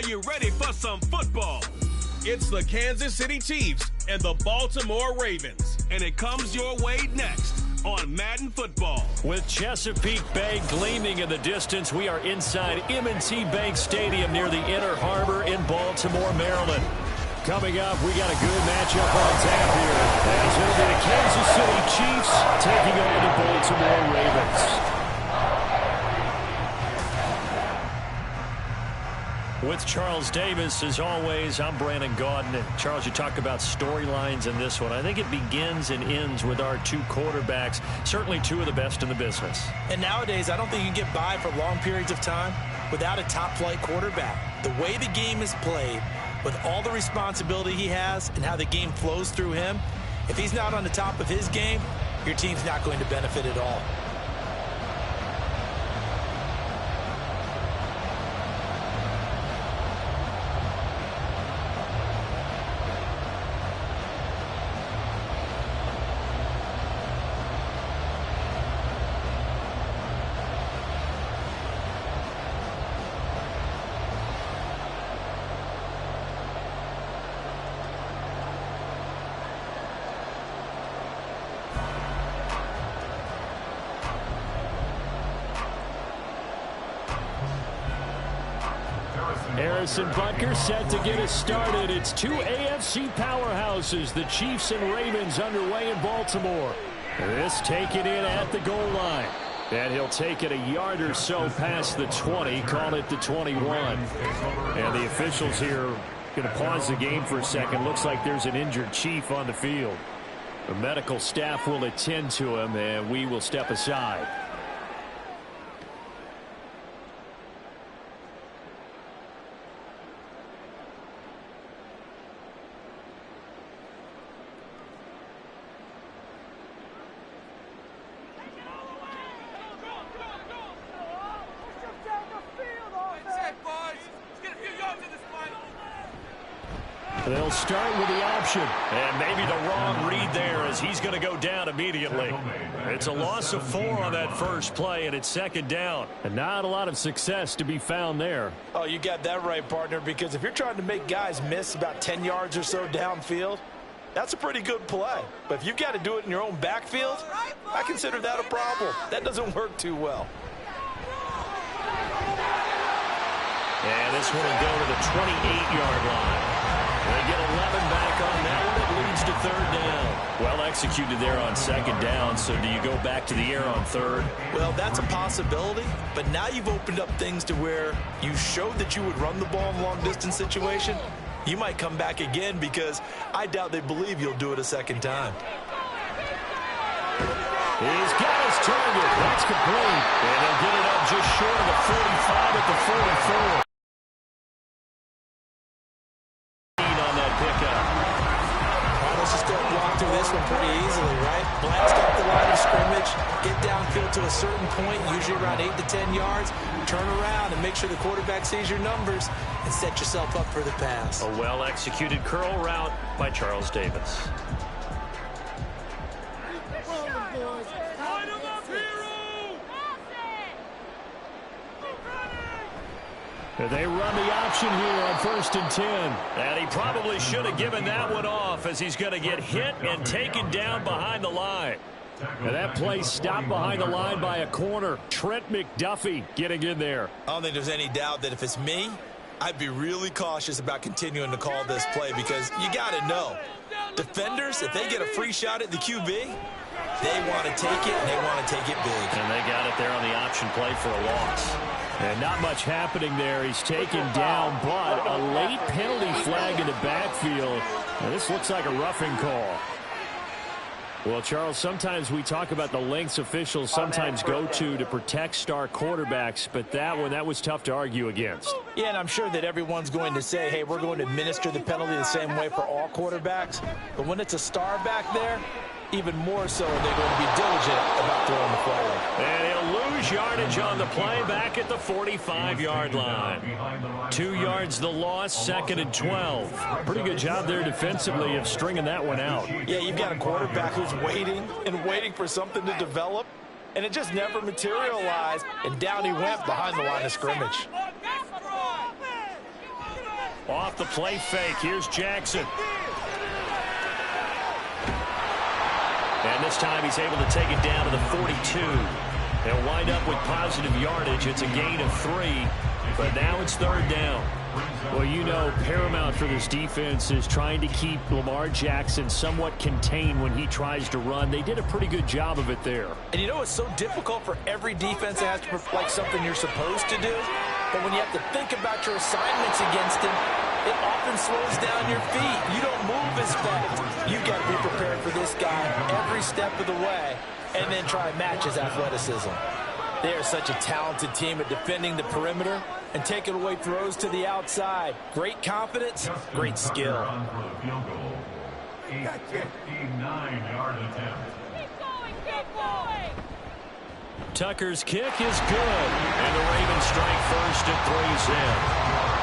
Are you ready for some football? It's the Kansas City Chiefs and the Baltimore Ravens, and it comes your way next on Madden Football. With Chesapeake Bay gleaming in the distance, we are inside M&T Bank Stadium near the Inner Harbor in Baltimore, Maryland. Coming up, we got a good matchup on tap here, as it'll be the Kansas City Chiefs taking on the Baltimore Ravens. With Charles Davis, as always, I'm Brandon Gaudin. And Charles, you talked about storylines in this one. I think it begins and ends with our two quarterbacks, certainly two of the best in the business. And nowadays, I don't think you can get by for long periods of time without a top-flight quarterback. The way the game is played, with all the responsibility he has and how the game flows through him, if he's not on the top of his game, your team's not going to benefit at all. Harrison Butker set to get us started. It's two AFC powerhouses, the Chiefs and Ravens, underway in Baltimore. This taken in at the goal line. And he'll take it a yard or so past the 20, call it the 21. And the officials here going to pause the game for a second. Looks like there's an injured Chief on the field. The medical staff will attend to him, and we will step aside. They'll start with the option. And maybe the wrong read there as he's going to go down immediately. It's a loss of 4 on that first play, and it's second down. And not a lot of success to be found there. Oh, you got that right, partner, because if you're trying to make guys miss about 10 yards or so downfield, that's a pretty good play. But if you've got to do it in your own backfield, I consider that a problem. That doesn't work too well. And this one will go to the 28-yard line. They get 11 back on that one. It leads to third down. Well executed there on second down. So do you go back to the air on third? Well, that's a possibility. But now you've opened up things to where you showed that you would run the ball in long-distance situation. You might come back again because I doubt they believe you'll do it a second time. He's got his target. That's complete. And they'll get it up just short of the 45 at the 44. Through this one pretty easily, right? Blast up the line of scrimmage, get downfield to a certain point, usually around 8 to 10 yards, turn around and make sure the quarterback sees your numbers and set yourself up for the pass. A well-executed curl route by Charles Davis. They run the option here on 1st and 10. And he probably should have given that one off as he's going to get hit and taken down behind the line. And that play stopped behind the line by a corner. Trent McDuffie getting in there. I don't think there's any doubt that if it's me, I'd be really cautious about continuing to call this play because you got to know, defenders, if they get a free shot at the QB, they want to take it, and they want to take it big. And they got it there on the option play for a loss. And not much happening there. He's taken down, but a late penalty flag in the backfield. Now, this looks like a roughing call. Well, Charles, sometimes we talk about the lengths officials sometimes go to protect star quarterbacks, but that one, that was tough to argue against. Yeah, and I'm sure that everyone's going to say, hey, we're going to administer the penalty the same way for all quarterbacks. But when it's a star back there, even more so they're going to be diligent about throwing the flag. And he'll lose yardage on the play back at the 45-yard line. 2 yards the loss, 2nd and 12. Pretty good job there defensively of stringing that one out. Yeah, you've got a quarterback who's waiting and waiting for something to develop, and it just never materialized, and down he went behind the line of scrimmage. Off the play fake, here's Jackson. And this time he's able to take it down to the 42. They'll wind up with positive yardage. It's a gain of 3, but now it's 3rd down. Well, you know, paramount for this defense is trying to keep Lamar Jackson somewhat contained when he tries to run. They did a pretty good job of it there. And you know, it's so difficult for every defense that has to reflect something you're supposed to do. But when you have to think about your assignments against him, it often slows down your feet. You don't move as fast. You've got to be prepared for this guy every step of the way and then try and match his athleticism. They are such a talented team at defending the perimeter and taking away throws to the outside. Great confidence, great skill. 59-yard attempt. Keep going. Tucker's kick is good, and the Ravens strike first at 3's in.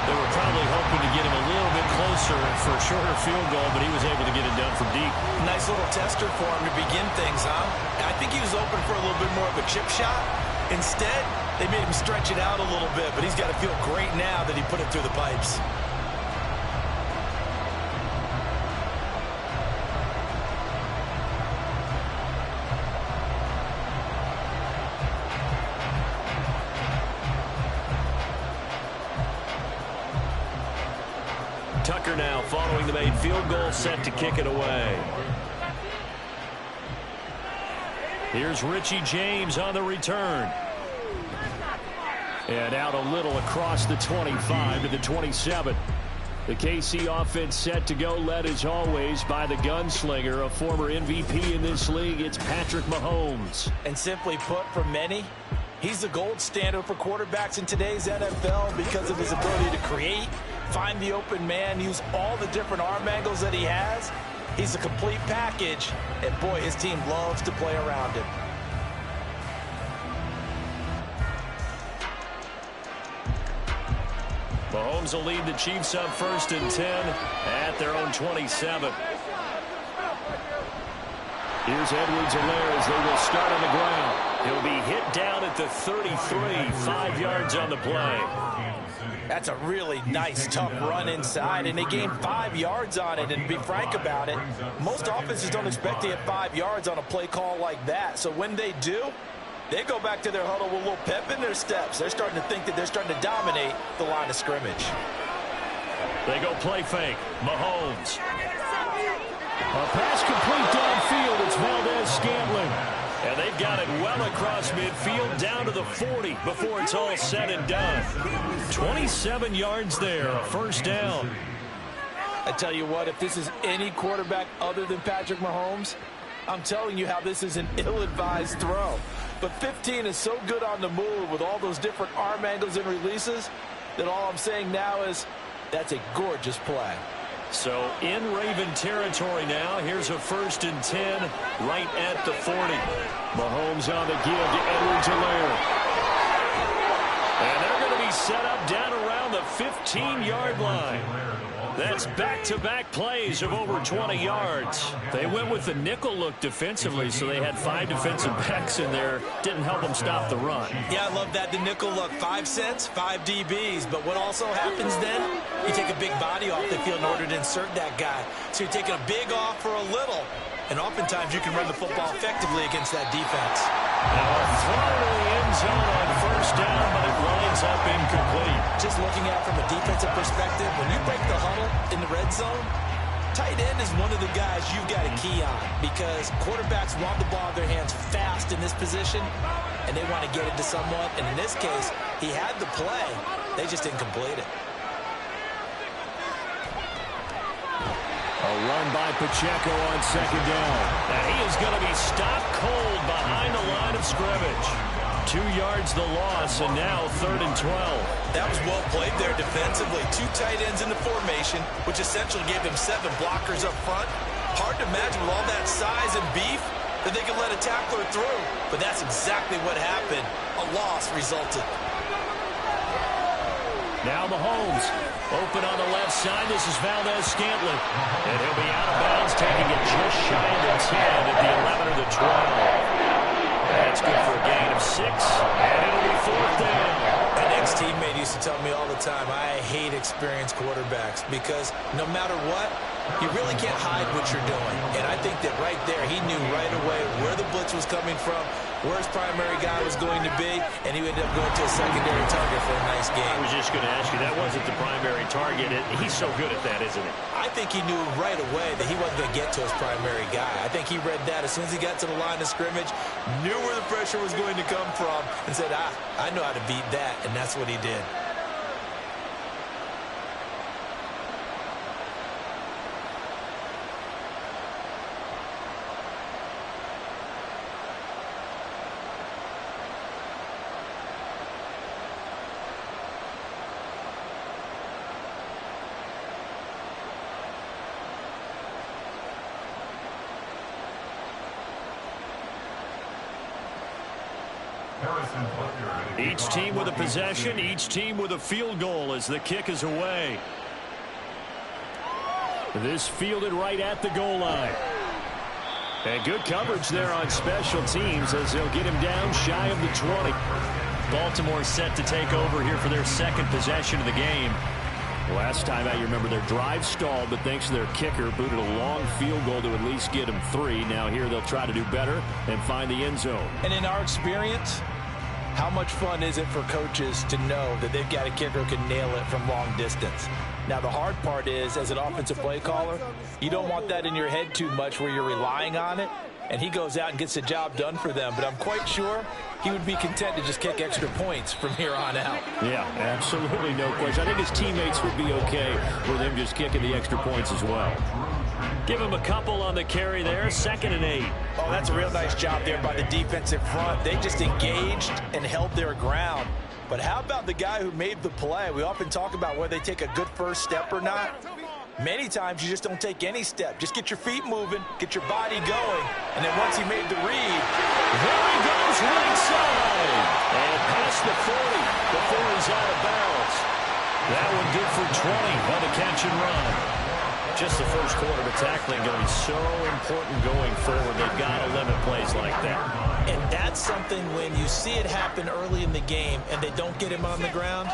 They were probably hoping to get him a little bit closer for a shorter field goal, but he was able to get it done from deep. Nice little tester for him to begin things, huh? I think he was open for a little bit more of a chip shot. Instead, they made him stretch it out a little bit, but he's got to feel great now that he put it through the pipes. Tucker now following the made field goal, set to kick it away. Here's Richie James on the return. And out a little across the 25 to the 27. The KC offense set to go, led as always by the gunslinger, a former MVP in this league. It's Patrick Mahomes. And simply put, for many, he's the gold standard for quarterbacks in today's NFL because of his ability to create, find the open man, use all the different arm angles that he has. He's a complete package, and boy, his team loves to play around him. Mahomes will lead the Chiefs up 1st and 10 at their own 27. Here's Edwards-Helaire as they will start on the ground. He'll be hit down at the 33, 5 yards on the play. That's a really nice, tough run inside, and they gained 5 yards on it. And to be frank about it, most offenses don't expect to get 5 yards on a play call like that. So when they do, they go back to their huddle with a little pep in their steps. They're starting to think that they're starting to dominate the line of scrimmage. They go play fake. Mahomes. A pass complete downfield. It's Valdez-Scantling. And they've got it well across midfield down to the 40 before it's all said and done. 27 yards there, a 1st down. I tell you what, if this is any quarterback other than Patrick Mahomes, I'm telling you how this is an ill-advised throw. But 15 is so good on the move with all those different arm angles and releases that all I'm saying now is that's a gorgeous play. So in Raven territory now. Here's a 1st and 10 right at the 40. Mahomes on the give to Edwards-Helaire. And they're going to be set up down around the 15-yard line. That's back-to-back plays of over 20 yards. They went with the nickel look defensively, so they had 5 defensive backs in there. Didn't help them stop the run. Yeah, I love that. The nickel look, 5 cents, 5 DBs. But what also happens then, you take a big body off the field in order to insert that guy. So you're taking a big off for a little. And oftentimes you can run the football effectively against that defense. Now a throw to the end zone on 1st down, but it lines up incomplete. Just looking at it from a defensive perspective, when you break the huddle in the red zone, tight end is one of the guys you've got to key on because quarterbacks want the ball in their hands fast in this position, and they want to get it to someone. And in this case, he had the play. They just didn't complete it. A run by Pacheco on 2nd down. Now he is going to be stopped cold behind the line of scrimmage. 2 yards the loss, and now 3rd and 12. That was well played there defensively. 2 tight ends in the formation, which essentially gave them 7 blockers up front. Hard to imagine with all that size and beef that they could let a tackler through. But that's exactly what happened. A loss resulted. Now Mahomes, open on the left side. This is Valdez-Scantling. And he'll be out of bounds, taking it just shy of the 10 at the 11 or the 12. That's good for a gain of 6, and it'll be 4th down. And ex-teammate used to tell me all the time, I hate experienced quarterbacks because no matter what, you really can't hide what you're doing. And I think that right there, he knew right away where the blitz was coming from, where his primary guy was going to be, and he ended up going to a secondary target for a nice game. I was just going to ask you, that wasn't the primary target. He's so good at that, isn't he? I think he knew right away that he wasn't going to get to his primary guy. I think he read that as soon as he got to the line of scrimmage, knew where the pressure was going to come from, and said, I know how to beat that, and that's what he did. Each team with a possession, each team with a field goal as the kick is away. This fielded right at the goal line. And good coverage there on special teams as they'll get him down shy of the 20. Baltimore set to take over here for their second possession of the game. Last time out, you remember their drive stalled, but thanks to their kicker, booted a long field goal to at least get them 3. Now here they'll try to do better and find the end zone. And in our experience, how much fun is it for coaches to know that they've got a kicker who can nail it from long distance? Now, the hard part is, as an offensive play caller, you don't want that in your head too much where you're relying on it, and he goes out and gets the job done for them. But I'm quite sure he would be content to just kick extra points from here on out. Yeah, absolutely no question. I think his teammates would be okay with him just kicking the extra points as well. Give him a couple on the carry there, 2nd and 8. Oh, that's a real nice job there by the defensive front. They just engaged and held their ground. But how about the guy who made the play? We often talk about whether they take a good first step or not. Many times you just don't take any step. Just get your feet moving, get your body going, and then once he made the read, there he goes right side. And past the 40 before he's out of bounds. That one good for 20 on the catch and run. Just the first quarter, but tackling going to be so important going forward. They've got to limit plays like that. And that's something when you see it happen early in the game and they don't get him on the ground,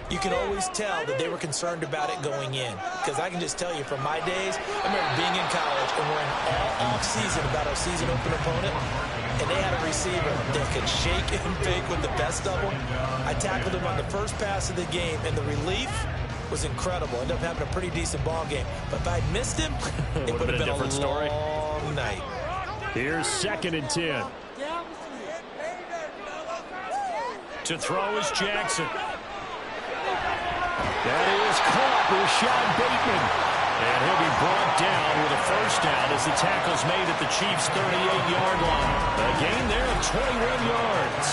you can always tell that they were concerned about it going in. Because I can just tell you from my days, I remember being in college and worrying all off-season about our season open opponent, and they had a receiver that could shake and bake with the best of them. I tackled him on the first pass of the game, and the relief was incredible. Ended up having a pretty decent ball game. But if I'd missed him, it would have been a different story. Long night. Here's 2nd and 10. To throw is Jackson. That is caught. Rashad Bateman. And he'll be brought down with a first down as the tackle's made at the Chiefs' 38-yard line. A gain there of 21 yards.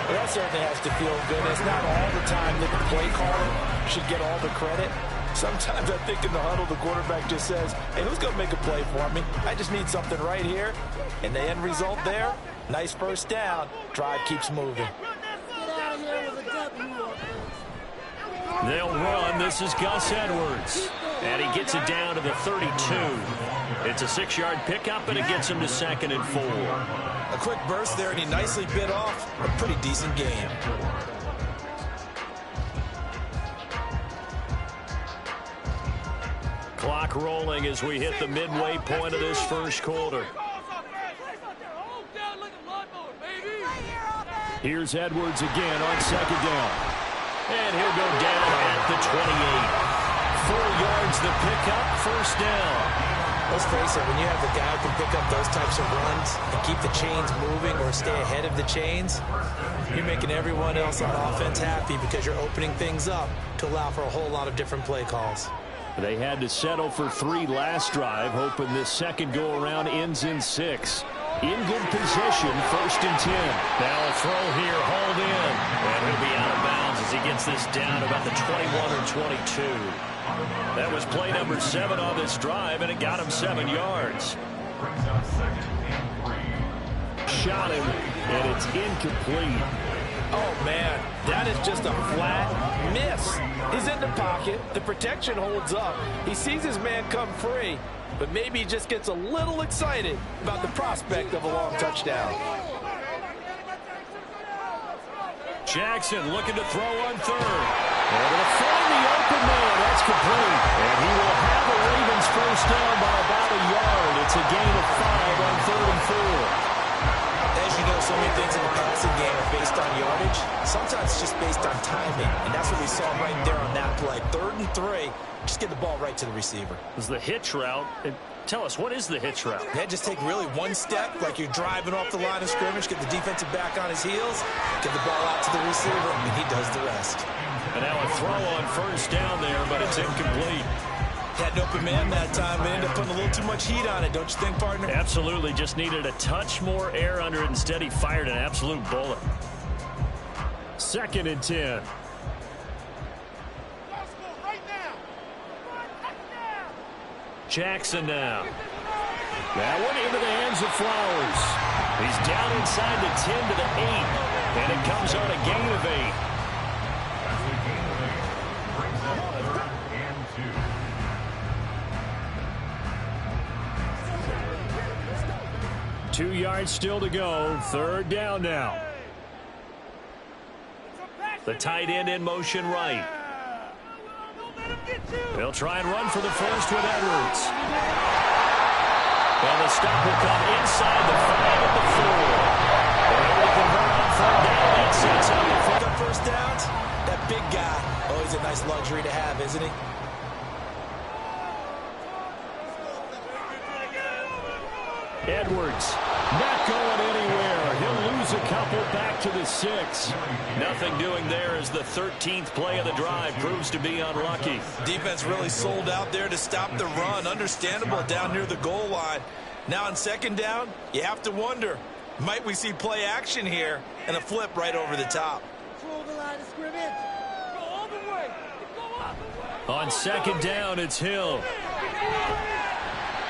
Well, that certainly has to feel good. It's not all the time that the play caller should get all the credit. Sometimes I think in the huddle, the quarterback just says, hey, who's going to make a play for me? I just need something right here. And the end result there, nice first down. Drive keeps moving. They'll run. This is Gus Edwards. And he gets it down to the 32. It's a 6-yard pickup, and it gets him to 2nd and 4. A quick burst there, and he nicely bit off a pretty decent game. Clock rolling as we hit the midway point of this first quarter. Here's Edwards again on 2nd down. And he'll go down at the 28. 4 yards the pickup, first down. Let's face it, when you have the guy who can pick up those types of runs and keep the chains moving or stay ahead of the chains, you're making everyone else on offense happy because you're opening things up to allow for a whole lot of different play calls. They had to settle for 3 last drive, hoping this second go-around ends in 6. In good position, 1st and 10. Now a throw here, hauled in. And he'll be out of bounds as he gets this down about the 21 or 22. That was play number 7 on this drive, and it got him 7 yards. Shot him, and it's incomplete. Oh, man, that is just a flat miss. He's in the pocket. The protection holds up. He sees his man come free, but maybe he just gets a little excited about the prospect of a long touchdown. Jackson looking to throw on third. They're going to find the open man. That's complete. And he will have the Ravens first down by about a yard. It's a gain of 5 on 3rd and 4. As you know, so many things in the passing game are based on yardage. Sometimes it's just based on timing. And that's what we saw right there on that play. 3rd and 3. Just get the ball right to the receiver. This is the hitch route. Tell us, what is the hitch route? Yeah, just take really one step, like you're driving off the line of scrimmage, get the defensive back on his heels, get the ball out to the receiver, and he does the rest. And now a throw on first down there, but it's incomplete. Had an open man that time, but ended up putting a little too much heat on it, don't you think, partner? Absolutely, just needed a touch more air under it. Instead, he fired an absolute bullet. 2nd and 10. Jackson now. That one into the hands of Flowers. He's down inside the 10 to the 8. And it comes on a gain of 8. 2 yards still to go. 3rd down now. The tight end in motion right. They'll try and run for the first with Edwards. And the stop will come inside the 5 at the 4. They're able to convert on 3rd down. That sets up the first downs. That big guy, always a nice luxury to have, isn't he? Edwards not going anywhere. He'll lose a couple back to the 6. Nothing doing there as the 13th play of the drive proves to be unlucky. Defense really sold out there to stop the run. Understandable down near the goal line. Now on 2nd down, you have to wonder, might we see play action here and a flip right over the top? Control the line of scrimmage. Go all the way. Go all the way. On 2nd down, it's Hill.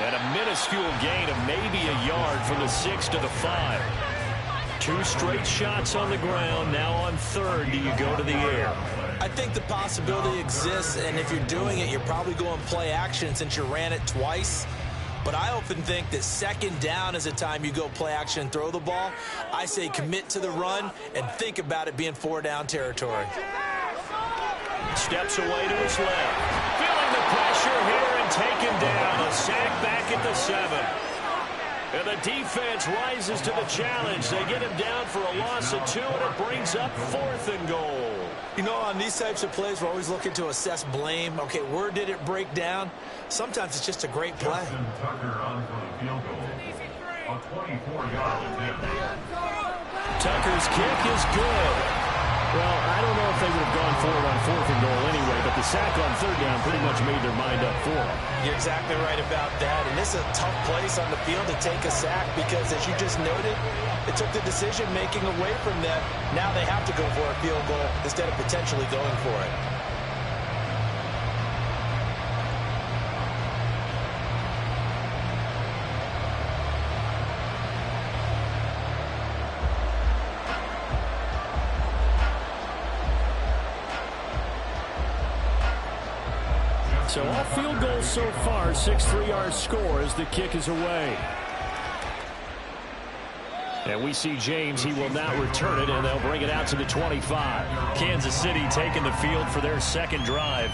And a minuscule gain of maybe a yard from the 6 to the 5. 2 straight shots on the ground. Now on 3rd, do you go to the air? I think the possibility exists, and if you're doing it, you're probably going play action since you ran it twice. But I often think that 2nd down is a time you go play action and throw the ball. I say commit to the run and think about it being 4-down territory. Steps away to his left. Feeling the pressure here and taken down. A sack back at the 7. And the defense rises to the challenge. They get him down for a loss of 2, and it brings up 4th and goal. You know, on these types of plays, we're always looking to assess blame. Okay, where did it break down? Sometimes it's just a great play. Justin Tucker on for the field goal. A 24-yard attempt. Tucker's kick is good. Well, I don't know if they would have gone for it on 4th and goal anyway, but the sack on 3rd down pretty much made their mind up for it. You're exactly right about that, and this is a tough place on the field to take a sack because, as you just noted, it took the decision-making away from them. Now they have to go for a field goal instead of potentially going for it. So all field goals so far, 6 3-yard score as the kick is away. And we see James, he will not return it, and they'll bring it out to the 25. Kansas City taking the field for their 2nd drive.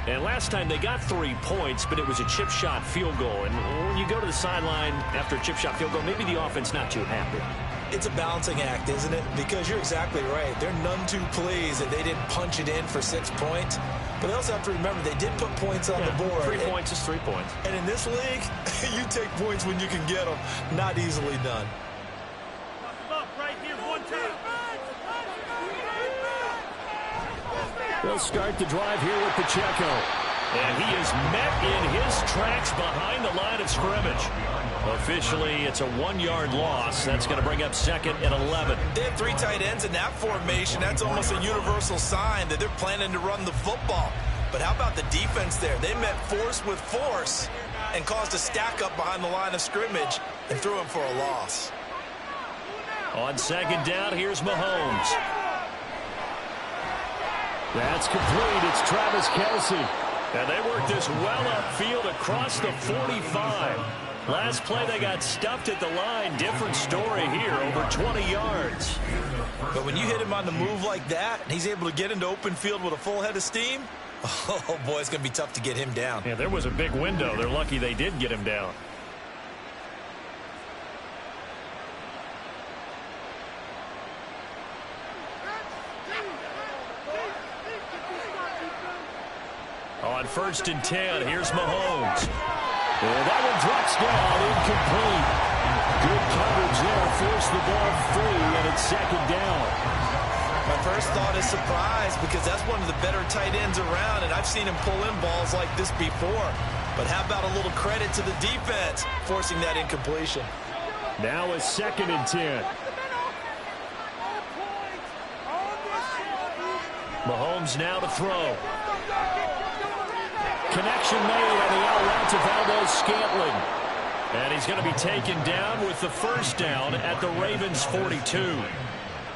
And last time they got 3 points, but it was a chip shot field goal. And when you go to the sideline after a chip shot field goal, maybe the offense not too happy. It's a balancing act, isn't it? Because you're exactly right. They're none too pleased that they didn't punch it in for 6 points. But they also have to remember they did put points on the board. 3 points is 3 points. And in this league, you take points when you can get them. Not easily done. They'll start the drive here with Pacheco. And he is met in his tracks behind the line of scrimmage. Officially, it's a 1-yard loss. That's going to bring up 2nd and 11. They have 3 tight ends in that formation. That's almost a universal sign that they're planning to run the football. But how about the defense there? They met force with force and caused a stack up behind the line of scrimmage and threw him for a loss. On 2nd down, here's Mahomes. That's complete. It's Travis Kelce. And they work this well upfield across the 45. Last play, they got stuffed at the line. Different story here, over 20 yards. But when you hit him on the move like that, and he's able to get into open field with a full head of steam, oh, boy, it's going to be tough to get him down. Yeah, there was a big window. They're lucky they did get him down. On 1st and 10, here's Mahomes. And that one drops down, incomplete. Good coverage there, forced the ball free, and it's 2nd down. My first thought is surprise, because that's one of the better tight ends around, and I've seen him pull in balls like this before. But how about a little credit to the defense, forcing that incompletion. Now a 2nd and 10. Mahomes now to throw. Connection made on the out route to Valdez-Scantling. And he's going to be taken down with the 1st down at the Ravens' 42.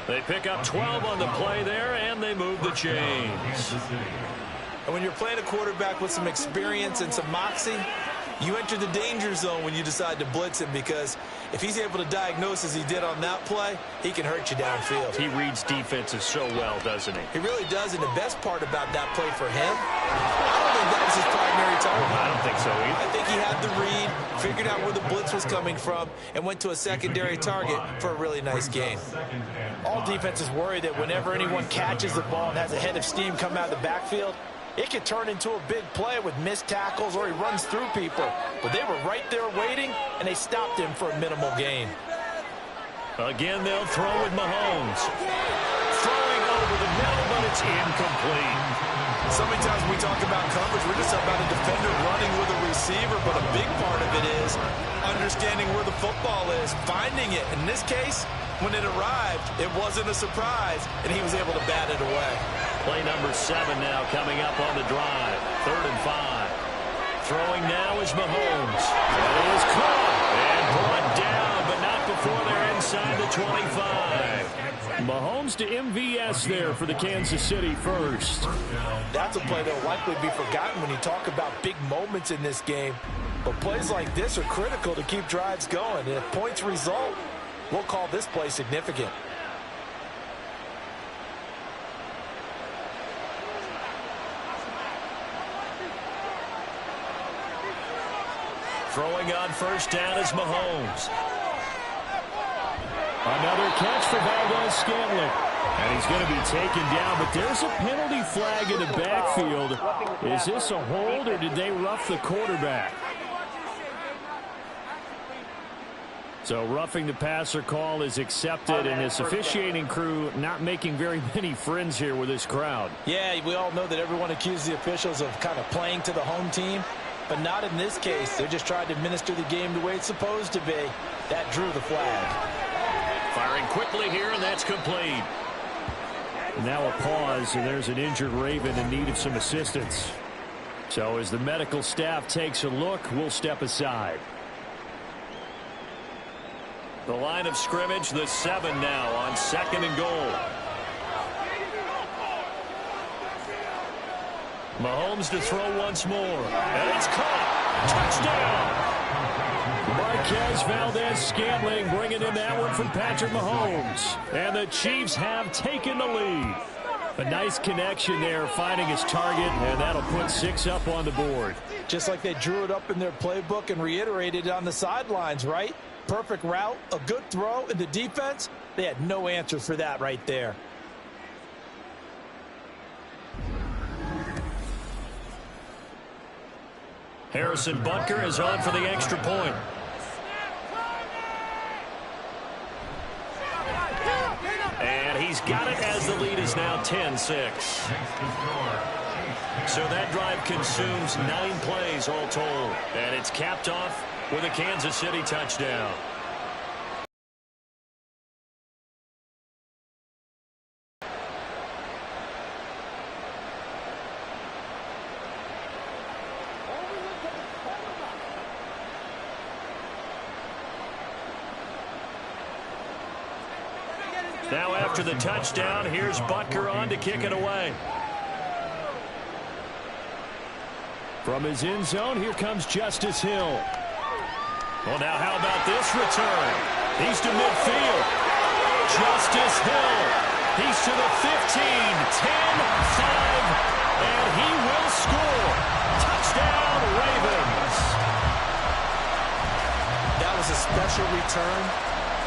They pick up 12 on the play there, and they move the chains. And when you're playing a quarterback with some experience and some moxie, you enter the danger zone when you decide to blitz him, because if he's able to diagnose as he did on that play, he can hurt you downfield. He reads defenses so well, doesn't he? He really does, and the best part about that play for him, I don't think that was his primary target. I don't think so either. I think he had the read, figured out where the blitz was coming from, and went to a secondary target for a really nice gain. All defenses worry that whenever anyone catches the ball and has a head of steam come out of the backfield, it could turn into a big play with missed tackles or he runs through people. But they were right there waiting, and they stopped him for a minimal gain. Again, they'll throw with Mahomes. Throwing over the middle, but it's incomplete. So many times when we talk about coverage, we're just about a defender running with a receiver, but a big part of it is understanding where the football is, finding it. In this case, when it arrived, it wasn't a surprise, and he was able to bat it away. Play number 7 now coming up on the drive. 3rd and 5. Throwing now is Mahomes. It is caught and brought down, but not before they're inside the 25. Mahomes to MVS there for the Kansas City first. That's a play that will likely be forgotten when you talk about big moments in this game. But plays like this are critical to keep drives going. And if points result, we'll call this play significant. Throwing on 1st down is Mahomes. Another catch for Valdez-Scantling. And he's going to be taken down, but there's a penalty flag in the backfield. Is this a hold, or did they rough the quarterback? So roughing the passer call is accepted, and his officiating crew not making very many friends here with this crowd. Yeah, we all know that everyone accuses the officials of kind of playing to the home team, but not in this case. They're just trying to administer the game the way it's supposed to be. That drew the flag. Firing quickly here, and that's complete. Now a pause, and there's an injured Raven in need of some assistance. So as the medical staff takes a look, we'll step aside. The line of scrimmage, the 7 now on 2nd and goal. Mahomes to throw once more. And it's caught. Touchdown. Marquez Valdez-Scantling bringing in that one from Patrick Mahomes. And the Chiefs have taken the lead. A nice connection there, finding his target, and that'll put 6 up on the board. Just like they drew it up in their playbook and reiterated it on the sidelines, right? Perfect route, a good throw, and the defense, they had no answer for that right there. Harrison Butker is on for the extra point. And he's got it as the lead is now 10-6. So that drive consumes 9 plays all told. And it's capped off with a Kansas City touchdown. Now after the touchdown, here's Butker on to kick it away. From his end zone, here comes Justice Hill. Well, now how about this return? He's to midfield. Justice Hill. He's to the 15, 10, 5, and he will score. Touchdown, Ravens. That was a special return,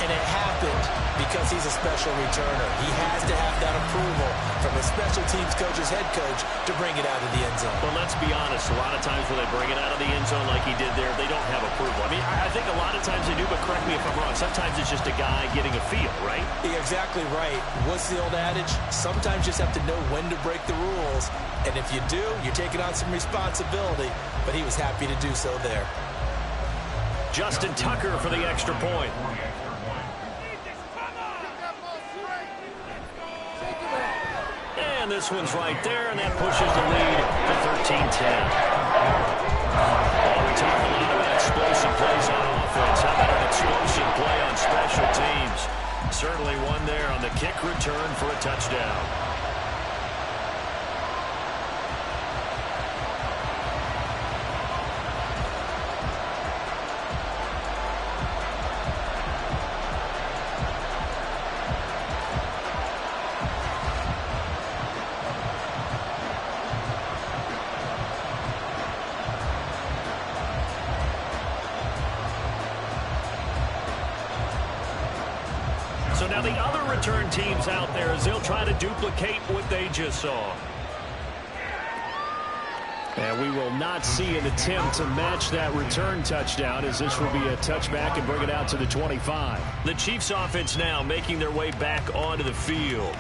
and it happened because he's a special returner. He has to have that approval from his special teams coach's head coach to bring it out of the end zone. Well, let's be honest. A lot of times when they bring it out of the end zone like he did there, they don't have approval. I mean, I think a lot of times they do, but correct me if I'm wrong. Sometimes it's just a guy getting a feel, right? You're exactly right. What's the old adage? Sometimes you just have to know when to break the rules. And if you do, you're taking on some responsibility. But he was happy to do so there. Justin Tucker for the extra point. And this one's right there, and that pushes the lead to 13-10. Well, we talk a lot about explosive plays on offense. How about an explosive play on special teams? Certainly one there on the kick return for a touchdown. So now the other return teams out there as they'll try to duplicate what they just saw. And we will not see an attempt to match that return touchdown as this will be a touchback and bring it out to the 25. The Chiefs offense now making their way back onto the field.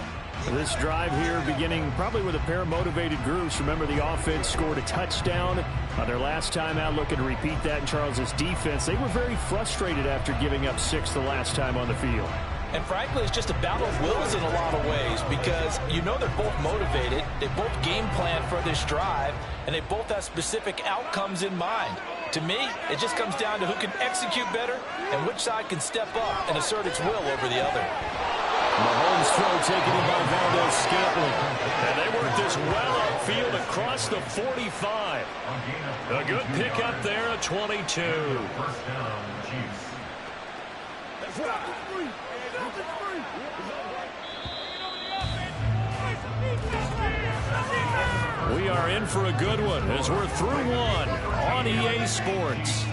This drive here beginning probably with a pair of motivated groups. Remember, the offense scored a touchdown on their last time out. Looking to repeat that in Charles's defense. They were very frustrated after giving up 6 the last time on the field. And frankly, it's just a battle of wills in a lot of ways because you know they're both motivated. They both game plan for this drive, and they both have specific outcomes in mind. To me, it just comes down to who can execute better and which side can step up and assert its will over the other. Mahomes throw taken in by Valdez-Scantling. And they work this well upfield across the 45. A good pickup there at 22. First down, Chiefs. We are in for a good one as we're through one on EA Sports.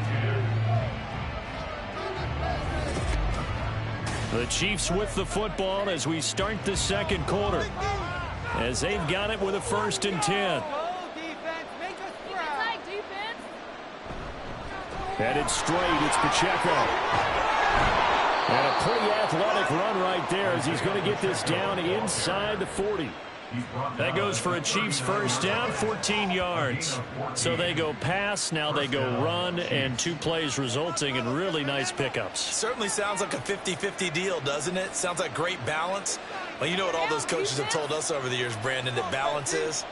The Chiefs with the football as we start the second quarter. As they've got it with a 1st and 10. Headed straight, it's Pacheco. And a pretty athletic run right there as he's going to get this down inside the 40. That goes for a Chiefs first down, 14 yards. So they go pass, now they go run, and 2 plays resulting in really nice pickups. Certainly sounds like a 50-50 deal, doesn't it? Sounds like great balance. Well, you know what all those coaches have told us over the years, Brandon, that balance is?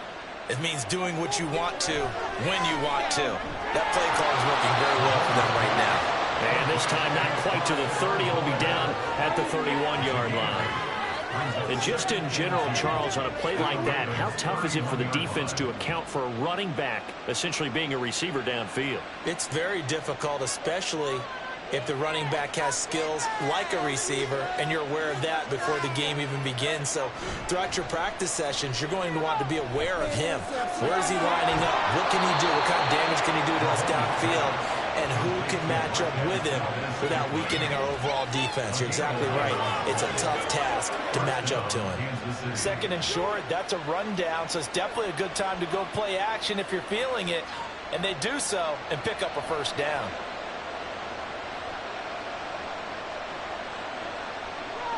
It means doing what you want to when you want to. That play call is working very well for them right now. And this time not quite to the 30. It'll be down at the 31-yard line. And just in general, Charles, on a play like that, how tough is it for the defense to account for a running back essentially being a receiver downfield? It's very difficult, especially if the running back has skills like a receiver, and you're aware of that before the game even begins. So throughout your practice sessions, you're going to want to be aware of him. Where is he lining up? What can he do? What kind of damage can he do to us downfield? And who can match up with him without weakening our overall defense? You're exactly right. It's a tough task to match up to him. 2nd and short, that's a rundown, so it's definitely a good time to go play action if you're feeling it. And they do so and pick up a 1st down.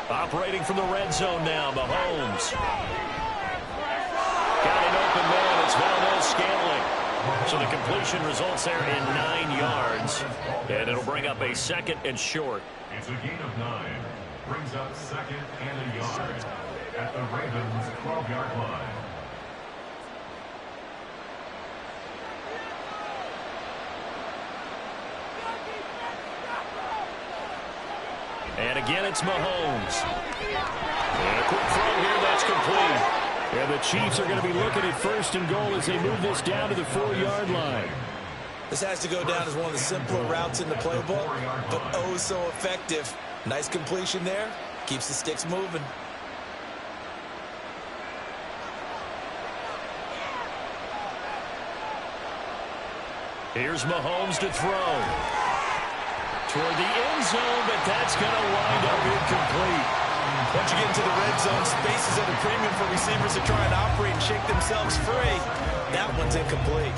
Operating from the red zone now, Mahomes. Got an open man, it's Valdez-Scantling. So the completion results there in 9 yards. And it'll bring up a 2nd and short. It's a gain of 9. Brings up 2nd and a yard at the Ravens' 12-yard line. And again, it's Mahomes. And a quick throw here, that's complete. And the Chiefs are going to be looking at 1st and goal as they move this down to the 4-yard line. This has to go down as one of the simpler routes in the playbook, but oh so effective. Nice completion there. Keeps the sticks moving. Here's Mahomes to throw. Toward the end zone, but that's going to wind up incomplete. Once you get into the red zone, space is at a premium for receivers to try and operate and shake themselves free. That one's incomplete.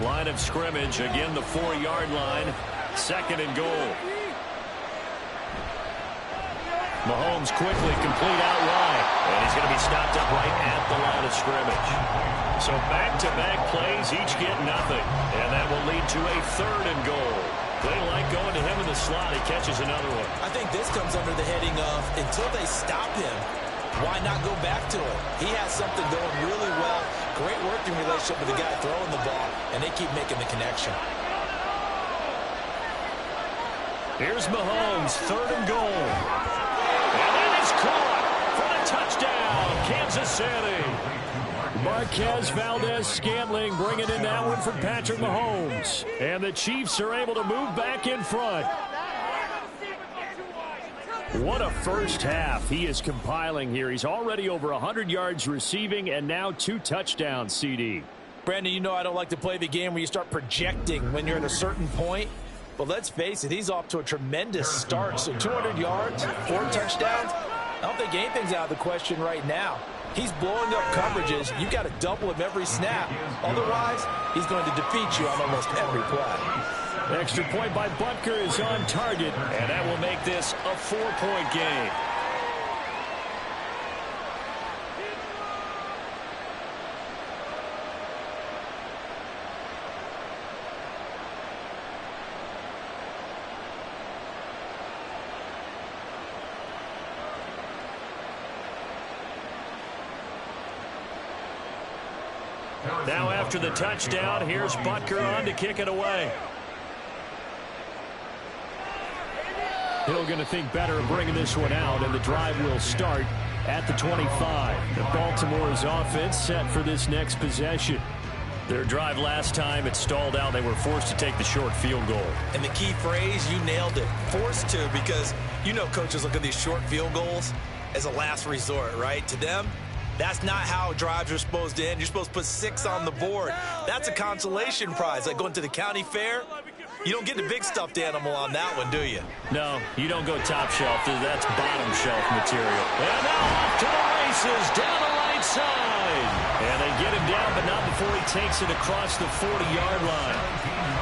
Line of scrimmage, again the 4-yard line. 2nd and goal. Mahomes quickly complete out wide. And he's going to be stopped up right at the line of scrimmage. So back-to-back plays, each get nothing. And that will lead to a 3rd and goal. They like going to him in the slot. He catches another one. I think this comes under the heading of, until they stop him, why not go back to him? He has something going really well. Great working relationship with the guy throwing the ball, and they keep making the connection. Here's Mahomes, 3rd and goal. And that is caught for the touchdown, Kansas City. Marquez Valdez-Scantling bringing in that one from Patrick Mahomes. And the Chiefs are able to move back in front. What a first half he is compiling here. He's already over 100 yards receiving and now 2 touchdowns, CD. Brandon, you know I don't like to play the game where you start projecting when you're at a certain point. But let's face it, he's off to a tremendous start. So 200 yards, 4 touchdowns. I don't think anything's out of the question right now. He's blowing up coverages. You've got to double him every snap. Otherwise, he's going to defeat you on almost every play. Extra point by Butker is on target, and that will make this a 4-point game. Now after the touchdown, here's Butker on to kick it away. Hill going to think better of bringing this one out, and the drive will start at the 25. The Baltimore's offense set for this next possession. Their drive last time, it stalled out. They were forced to take the short field goal. And the key phrase, you nailed it. Forced to, because you know coaches look at these short field goals as a last resort, right? To them, that's not how drives are supposed to end. You're supposed to put 6 on the board. That's a consolation prize, like going to the county fair. You don't get the big stuffed animal on that one, do you? No, you don't go top shelf. That's bottom shelf material. And now off to the races, down the right side. And they get him down, but not before he takes it across the 40-yard line.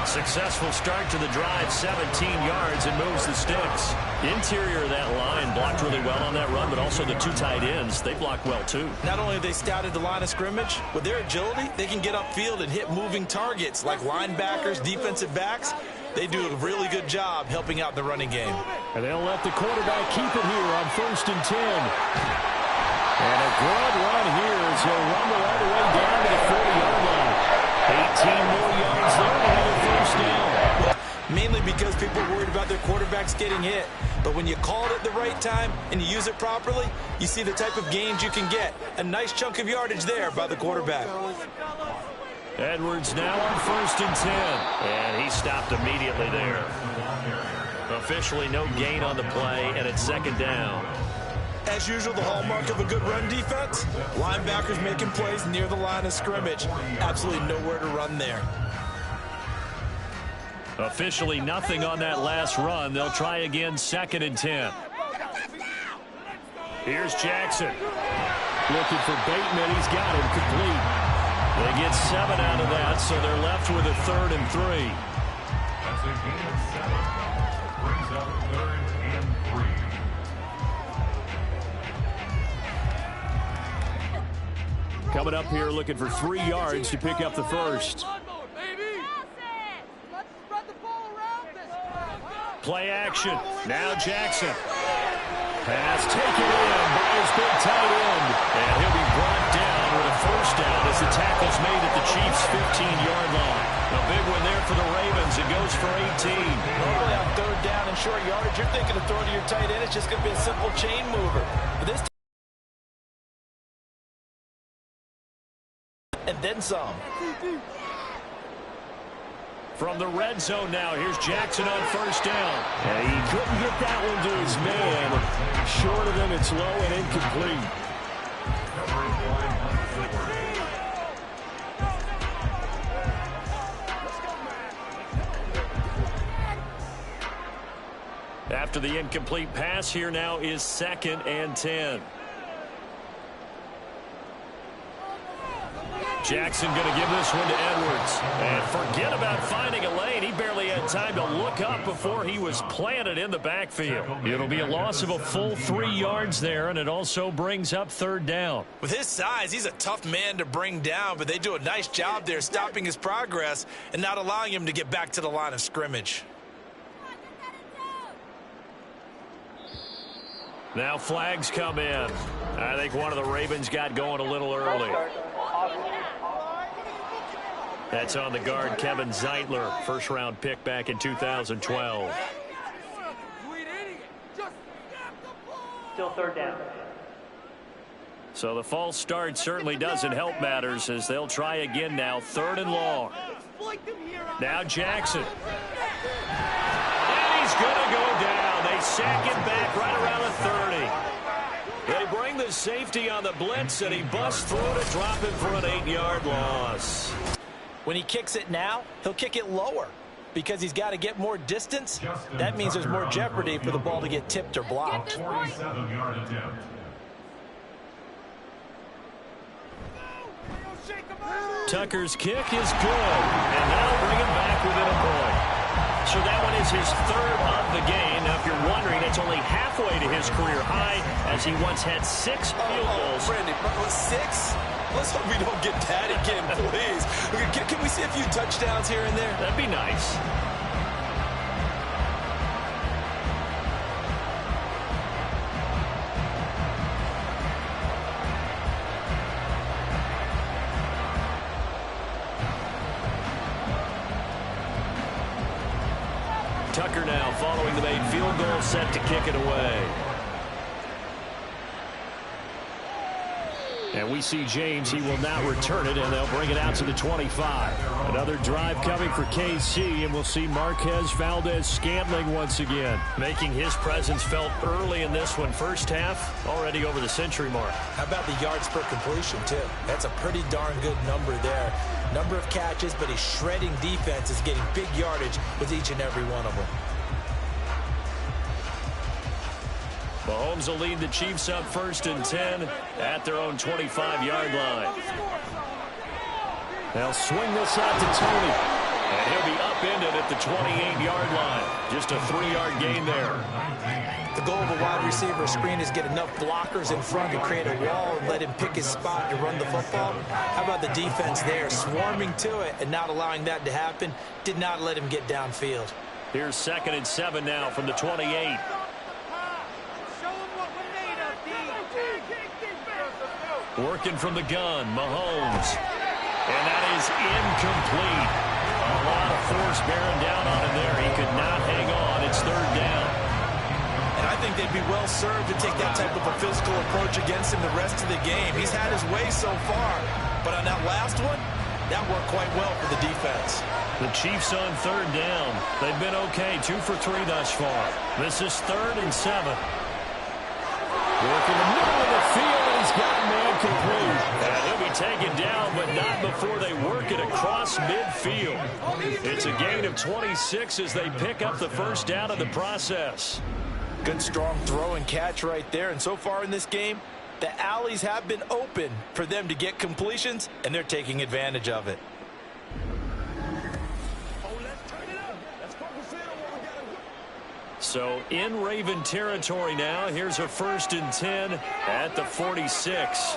Successful start to the drive, 17 yards, and moves the sticks. Interior of that line blocked really well on that run, but also the 2 tight ends, they blocked well too. Not only have they scouted the line of scrimmage, with their agility, they can get upfield and hit moving targets like linebackers, defensive backs. They do a really good job helping out the running game. And they'll let the quarterback keep it here on 1st and 10. And a good run here as he'll rumble all the way down to the 40-yard line. 18 more yards there, another first down. Mainly because people are worried about their quarterbacks getting hit. But when you call it at the right time and you use it properly, you see the type of gains you can get. A nice chunk of yardage there by the quarterback. Edwards now on 1st and 10. And he stopped immediately there. Officially no gain on the play, and it's 2nd down. As usual, the hallmark of a good run defense, linebackers making plays near the line of scrimmage. Absolutely nowhere to run there. Officially nothing on that last run. They'll try again, 2nd and 10. Here's Jackson. Looking for Bateman. He's got him complete. They get 7 out of that, so they're left with a 3rd and 3. That's a gain of 7. Brings up 3rd and 3. Coming up here looking for 3 yards to pick up the first. Play action. Now Jackson. Pass taken in by his big tight end. And he'll be brought down with a first down as the tackle's made at the Chiefs' 15-yard line. A big one there for the Ravens. It goes for 18. Normally on 3rd down and short yardage, you're thinking of throwing to your tight end. It's just going to be a simple chain mover. But this and then some. From the red zone now, here's Jackson on first down. And he couldn't get that one to his man. Short of them, it's low and incomplete. After the incomplete pass, here now is 2nd and 10. Jackson going to give this one to Edwards. And forget about finding a lane. He barely had time to look up before he was planted in the backfield. It'll be a loss of a full 3 yards there, and it also brings up 3rd down. With his size, he's a tough man to bring down, but they do a nice job there stopping his progress and not allowing him to get back to the line of scrimmage. Now flags come in. I think one of the Ravens got going a little early. That's on the guard, Kevin Zeitler, first-round pick back in 2012. Still 3rd down. So the false start certainly doesn't help matters as they'll try again now, 3rd and long. Now Jackson. And he's going to go down. They sack him back right around the 30. They bring the safety on the blitz, and he busts through to drop him for an 8-yard loss. When he kicks it now, he'll kick it lower because he's got to get more distance. That means there's more jeopardy for the ball to get tipped or blocked. 47-yard attempt. Tucker's kick is good, and that'll bring him back within a point. So that one is his 3rd of the game. Now, if you're wondering, it's only halfway to his career high as he once had 6 field goals. Brandon, 6? Let's hope we don't get that again, please. Can we see a few touchdowns here and there? That'd be nice. Tucker now following the made field goal, set to kick it away. And we see James. He will not return it, and they'll bring it out to the 25. Another drive coming for KC, and we'll see Marquez Valdez-Scantling once again, making his presence felt early in this one. First half, already over the century mark. How about the yards per completion, too? That's a pretty darn good number there. Number of catches, but he's shredding defenses, getting big yardage with each and every one of them. Mahomes will lead the Chiefs up 1st and 10 at their own 25-yard line. They'll swing this out to Tony. And he'll be upended at the 28-yard line. Just a 3-yard gain there. The goal of a wide receiver screen is get enough blockers in front to create a wall and let him pick his spot to run the football. How about the defense there, swarming to it and not allowing that to happen? Did not let him get downfield. Here's 2nd and 7 now from the 28. Working from the gun, Mahomes. And that is incomplete. A lot of force bearing down on him there. He could not hang on. It's 3rd down. And I think they'd be well served to take that type of a physical approach against him the rest of the game. He's had his way so far. But on that last one, that worked quite well for the defense. The Chiefs on 3rd down. They've been okay, 2 for 3 thus far. This is 3rd and 7. Working the middle of the field, and he's got man complete. And he'll be taken down, but not before they work it across midfield. It's a gain of 26 as they pick up the 1st down in the process. Good, strong throw and catch right there. And so far in this game, the alleys have been open for them to get completions, and they're taking advantage of it. So in Raven territory now. Here's a 1st and 10 at the 46.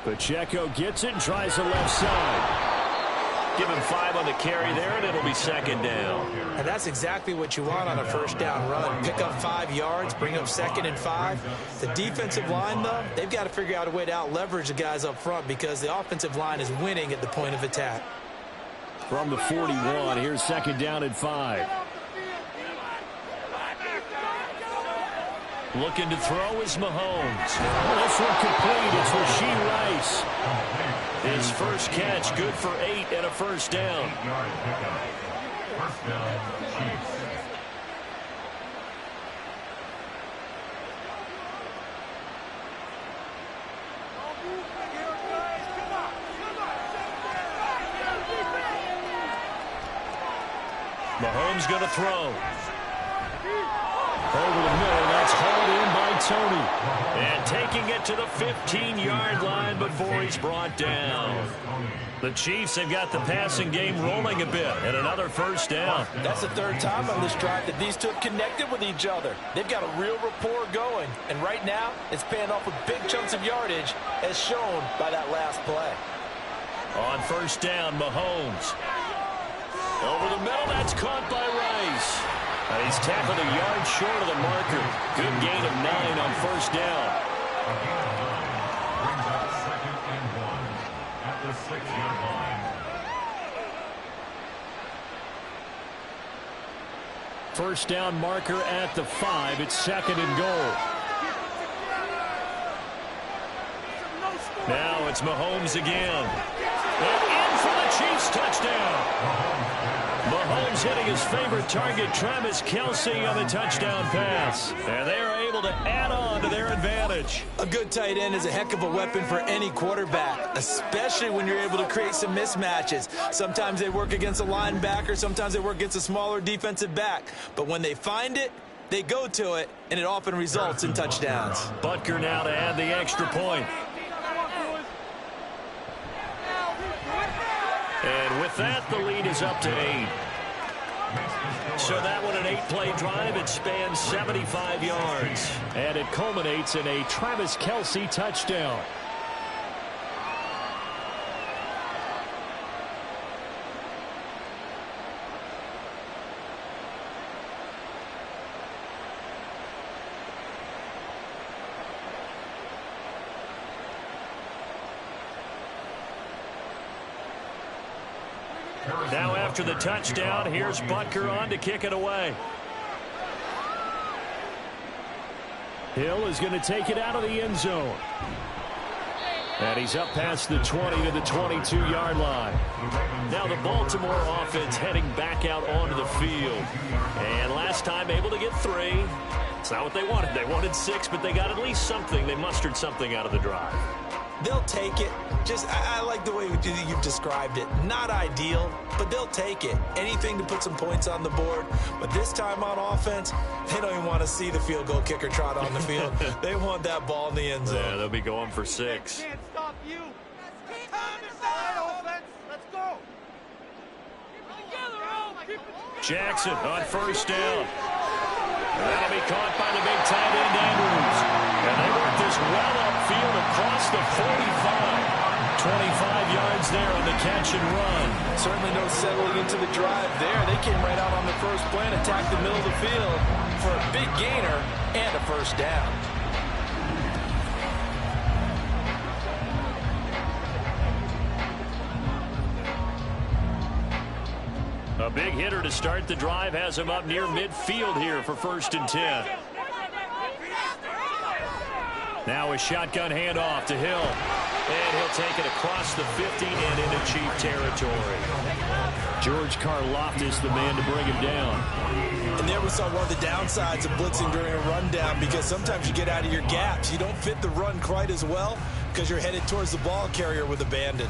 Pacheco gets it and tries the left side. Give him 5 on the carry there, and it'll be 2nd down. And that's exactly what you want on a 1st down run. Pick up 5 yards, bring up 2nd and 5. The defensive line, though, they've got to figure out a way to out-leverage the guys up front because the offensive line is winning at the point of attack. From the 41, here's 2nd down and 5. Looking to throw is Mahomes. This one complete. It's Rashee Rice. His first catch, good for 8 and a first down. 8-yard pickup. First down, Chiefs. Mahomes going to throw. Over the middle, that's hauled in by Tony. And taking it to the 15-yard line before he's brought down. The Chiefs have got the passing game rolling a bit, and another first down. That's the third time on this drive that these two have connected with each other. They've got a real rapport going, and right now it's paying off with big chunks of yardage, as shown by that last play. On first down, Mahomes. Over the middle, that's caught by Rice. He's tackled a yard short of the marker. Good gain of 9 on first down. A gain of 9 brings up 2nd and 1 at the 6-yard line. First down marker at the 5. It's 2nd and goal. Now it's Mahomes again. And in for the Chiefs touchdown. Mahomes hitting his favorite target, Travis Kelce, on the touchdown pass. And they are able to add on to their advantage. A good tight end is a heck of a weapon for any quarterback, especially when you're able to create some mismatches. Sometimes they work against a linebacker, sometimes they work against a smaller defensive back. But when they find it, they go to it, and it often results in touchdowns. Butker now to add the extra point. And with that, the lead is up to 8. So that one, an 8-play drive. It spans 75 yards. And it culminates in a Travis Kelce touchdown. Now after the touchdown, here's Butker on to kick it away. Hill is going to take it out of the end zone. And he's up past the 20 to the 22-yard line. Now the Baltimore offense heading back out onto the field. And last time able to get 3. It's not what they wanted. They wanted 6, but they got at least something. They mustered something out of the drive. They'll take it. I like the way you've described it. Not ideal, but they'll take it. Anything to put some points on the board. But this time on offense, they don't even want to see the field goal kicker trot on the field. They want that ball in the end zone. Yeah, they'll be going for 6. Can't stop you. Offense. Let's go. Jackson on first down. That'll be caught by the big tight end, Andrews. And they work this well upfield across the 45. 25 yards there on the catch and run. Certainly no settling into the drive there. They came right out on the first play and attacked the middle of the field for a big gainer and a first down. A big hitter to start the drive has him up near midfield here for 1st and 10. Now a shotgun handoff to Hill. And he'll take it across the 50 and into Chief territory. George Karlaftis, the man to bring him down. And there we saw one of the downsides of blitzing during a rundown, because sometimes you get out of your gaps. You don't fit the run quite as well because you're headed towards the ball carrier with abandon.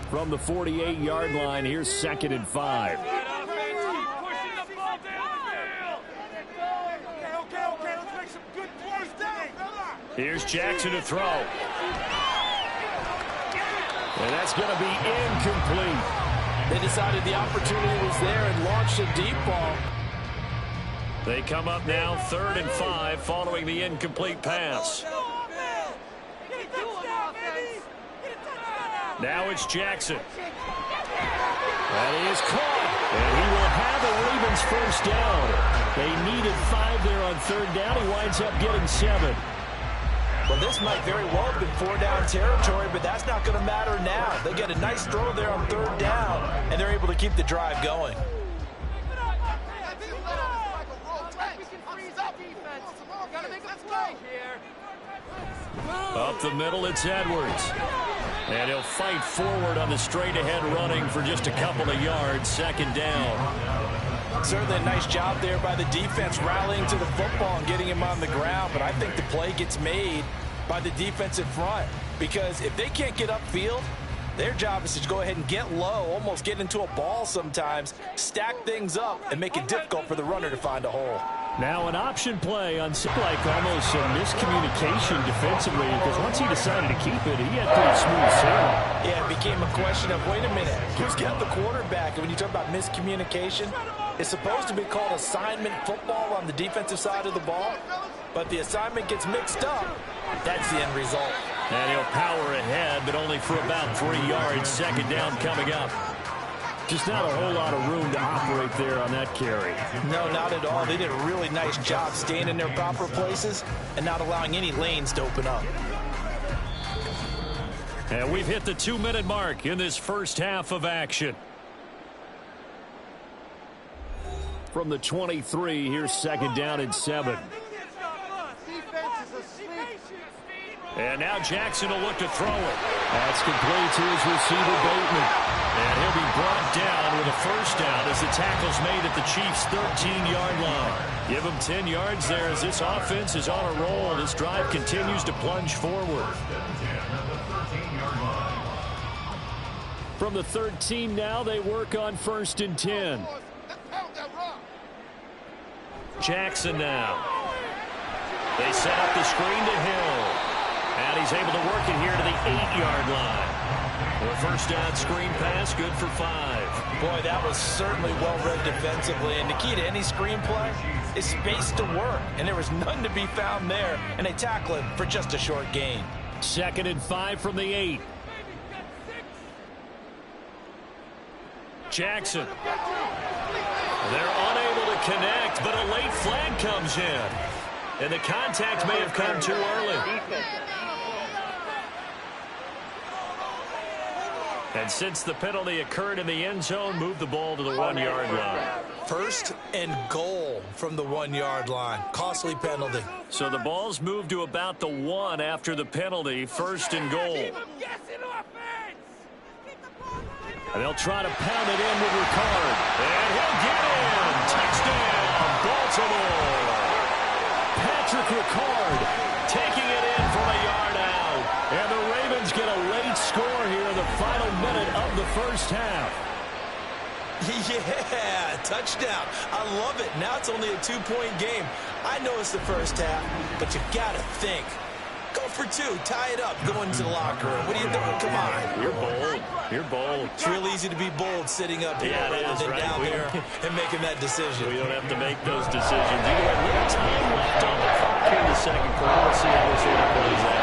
From the 48-yard line, here's 2nd and 5. Here's Jackson to throw. And that's going to be incomplete. They decided the opportunity was there and launched a deep ball. They come up now 3rd and 5 following the incomplete pass. Now it's Jackson. That is caught. And he will have a Ravens first down. They needed 5 there on 3rd down. He winds up getting 7. Well, this might very well have been 4-down territory, but that's not going to matter now. They get a nice throw there on 3rd down, and they're able to keep the drive going. Let's go here. Up the middle, it's Edwards. And he'll fight forward on the straight-ahead running for just a couple of yards. Second down. Certainly a nice job there by the defense rallying to the football and getting him on the ground. But I think the play gets made by the defensive front, because if they can't get upfield, their job is to go ahead and get low, almost get into a ball sometimes, stack things up, and make it difficult for the runner to find a hole. Now an option play on like almost some miscommunication defensively, because once he decided to keep it, he had pretty smooth sailing. Yeah, it became a question of, wait a minute, who's got the quarterback? And when you talk about miscommunication, it's supposed to be called assignment football on the defensive side of the ball, but the assignment gets mixed up. That's the end result. And he'll power ahead, but only for about 3 yards. Second down coming up. Just not a whole lot of room to operate there on that carry. No, not at all. They did a really nice job staying in their proper places and not allowing any lanes to open up. And we've hit the 2-minute mark in this first half of action. From the 23, here's second down and 7. And now Jackson will look to throw it. That's complete to his receiver, Bateman. And he'll be brought down with a first down as the tackle's made at the Chiefs' 13-yard line. Give him 10 yards there as this offense is on a roll. This drive continues to plunge forward. From the 13 now, they work on 1st and 10. Jackson now. They set up the screen to Hill. And he's able to work it here to the 8-yard line. The first down screen pass, good for 5. Boy, that was certainly well-read defensively. And the key to any screen play is space to work. And there was none to be found there. And they tackle it for just a short gain. 2nd and 5 from the 8. Jackson. They're unable to connect, but a late flag comes in. And the contact may have come too early. And since the penalty occurred in the end zone, move the ball to the 1-yard line. 1st and goal from the 1-yard line. Costly penalty. So the ball's moved to about the 1 after the penalty. 1st and goal. And they'll try to pound it in with Ricard. And he'll get in. Touchdown, Baltimore. Patrick Ricard taking it in from a yard out. And the Ravens get a late score here in the final minute of the first half. Yeah, touchdown. I love it. Now it's only a 2-point game. I know it's the first half, but you got to think. Go for 2. Tie it up. Go into the locker room. What are you doing? Come on. You're bold. You're bold. It's real easy to be bold sitting up here rather than down there and making that decision. We don't have to make those decisions. You have a little time left on the clock here in the second quarter. We'll see how this one plays out.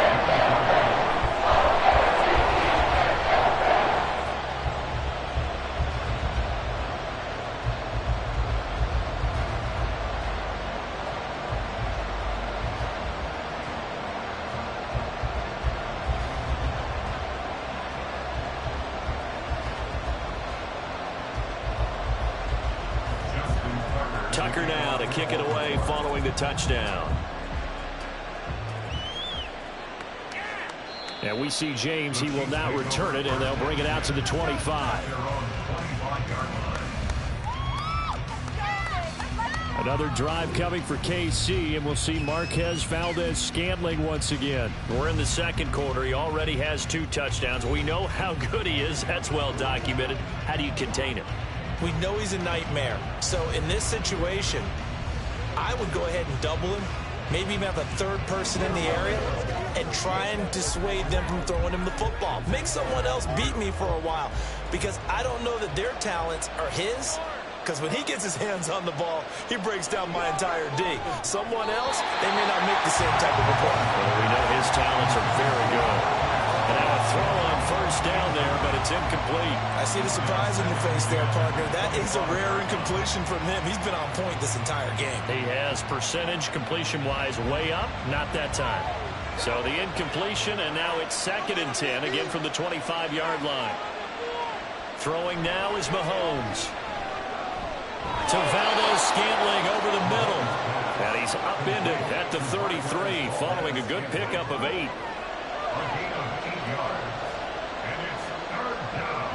Tucker now to kick it away following the touchdown. And we see James. He will not return it, and they'll bring it out to the 25. Another drive coming for KC, and we'll see Marquez Valdez-Scantling once again. We're in the second quarter. He already has 2 touchdowns. We know how good he is. That's well documented. How do you contain him? We know he's a nightmare. So in this situation, I would go ahead and double him, maybe even have a 3rd person in the area, and try and dissuade them from throwing him the football. Make someone else beat me for a while, because I don't know that their talents are his, because when he gets his hands on the ball, he breaks down my entire D. Someone else, they may not make the same type of a play. Well, we know his talents are very good. And now a throw on 1st down there, but it's incomplete. I see the surprise in your face there, partner. That is a rare incompletion from him. He's been on point this entire game. He has percentage completion-wise way up, not that time. So the incompletion, and now it's 2nd and 10, again from the 25-yard line. Throwing now is Mahomes. To Valdez-Scantling over the middle. And he's upended at the 33 following a good pickup of 8. A gain of 8 yards. And it's 3rd down.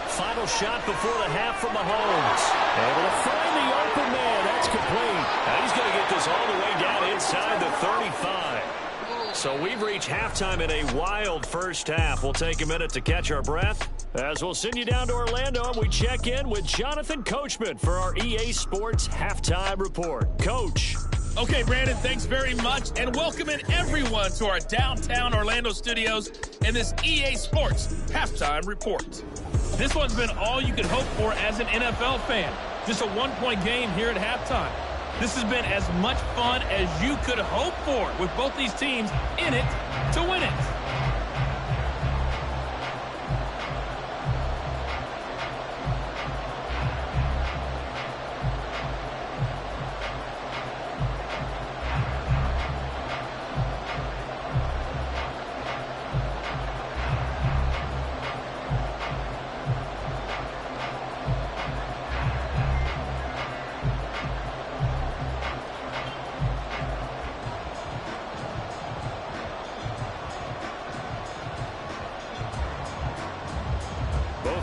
Final shot before the half from Mahomes. Able to find the open man. That's complete. And he's going to get this all the way down inside the 35. So we've reached halftime in a wild first half. We'll take a minute to catch our breath as we'll send you down to Orlando and we check in with Jonathan Coachman for our EA Sports Halftime Report. Coach. Okay, Brandon, thanks very much, and welcoming everyone to our downtown Orlando studios and this EA Sports Halftime Report. This one's been all you could hope for as an NFL fan. Just a one-point game here at halftime. This has been as much fun as you could hope for with both these teams in it to win it.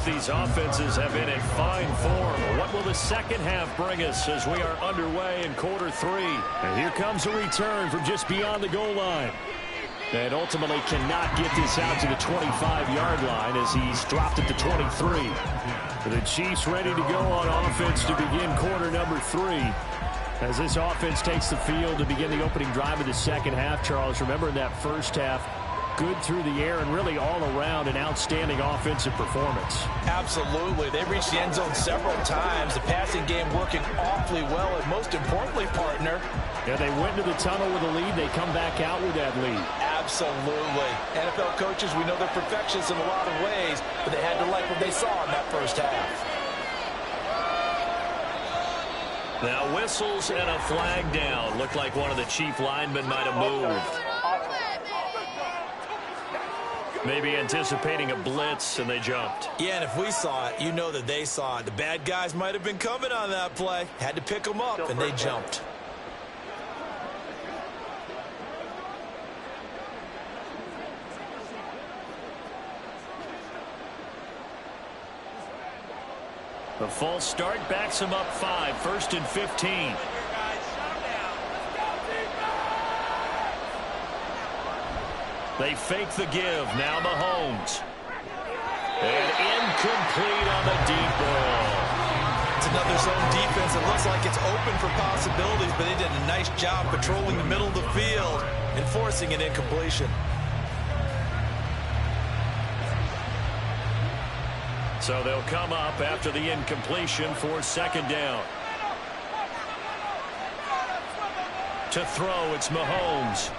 These offenses have been in fine form. What will the second half bring us as we are underway in quarter 3? And here comes a return from just beyond the goal line. And ultimately cannot get this out to the 25-yard line as he's dropped at the 23. The Chiefs ready to go on offense to begin quarter number 3. As this offense takes the field to begin the opening drive of the second half, Charles, remember in that first half, good through the air and really all around an outstanding offensive performance. Absolutely. They reached the end zone several times. The passing game working awfully well, and most importantly, partner. Yeah, they went to the tunnel with a lead. They come back out with that lead. Absolutely. NFL coaches, we know they're perfectionists in a lot of ways, but they had to like what they saw in that first half. Now whistles and a flag down. Looked like one of the Chief linemen might have moved. Maybe anticipating a blitz, and they jumped. Yeah, and if we saw it, you know that they saw it. The bad guys might have been coming on that play. Had to pick them up, and they jumped. The false start backs him up 5, 1st and 15. They fake the give. Now Mahomes. And incomplete on the deep ball. It's another zone defense. It looks like it's open for possibilities, but they did a nice job patrolling the middle of the field and forcing an incompletion. So they'll come up after the incompletion for 2nd down. To throw, it's Mahomes.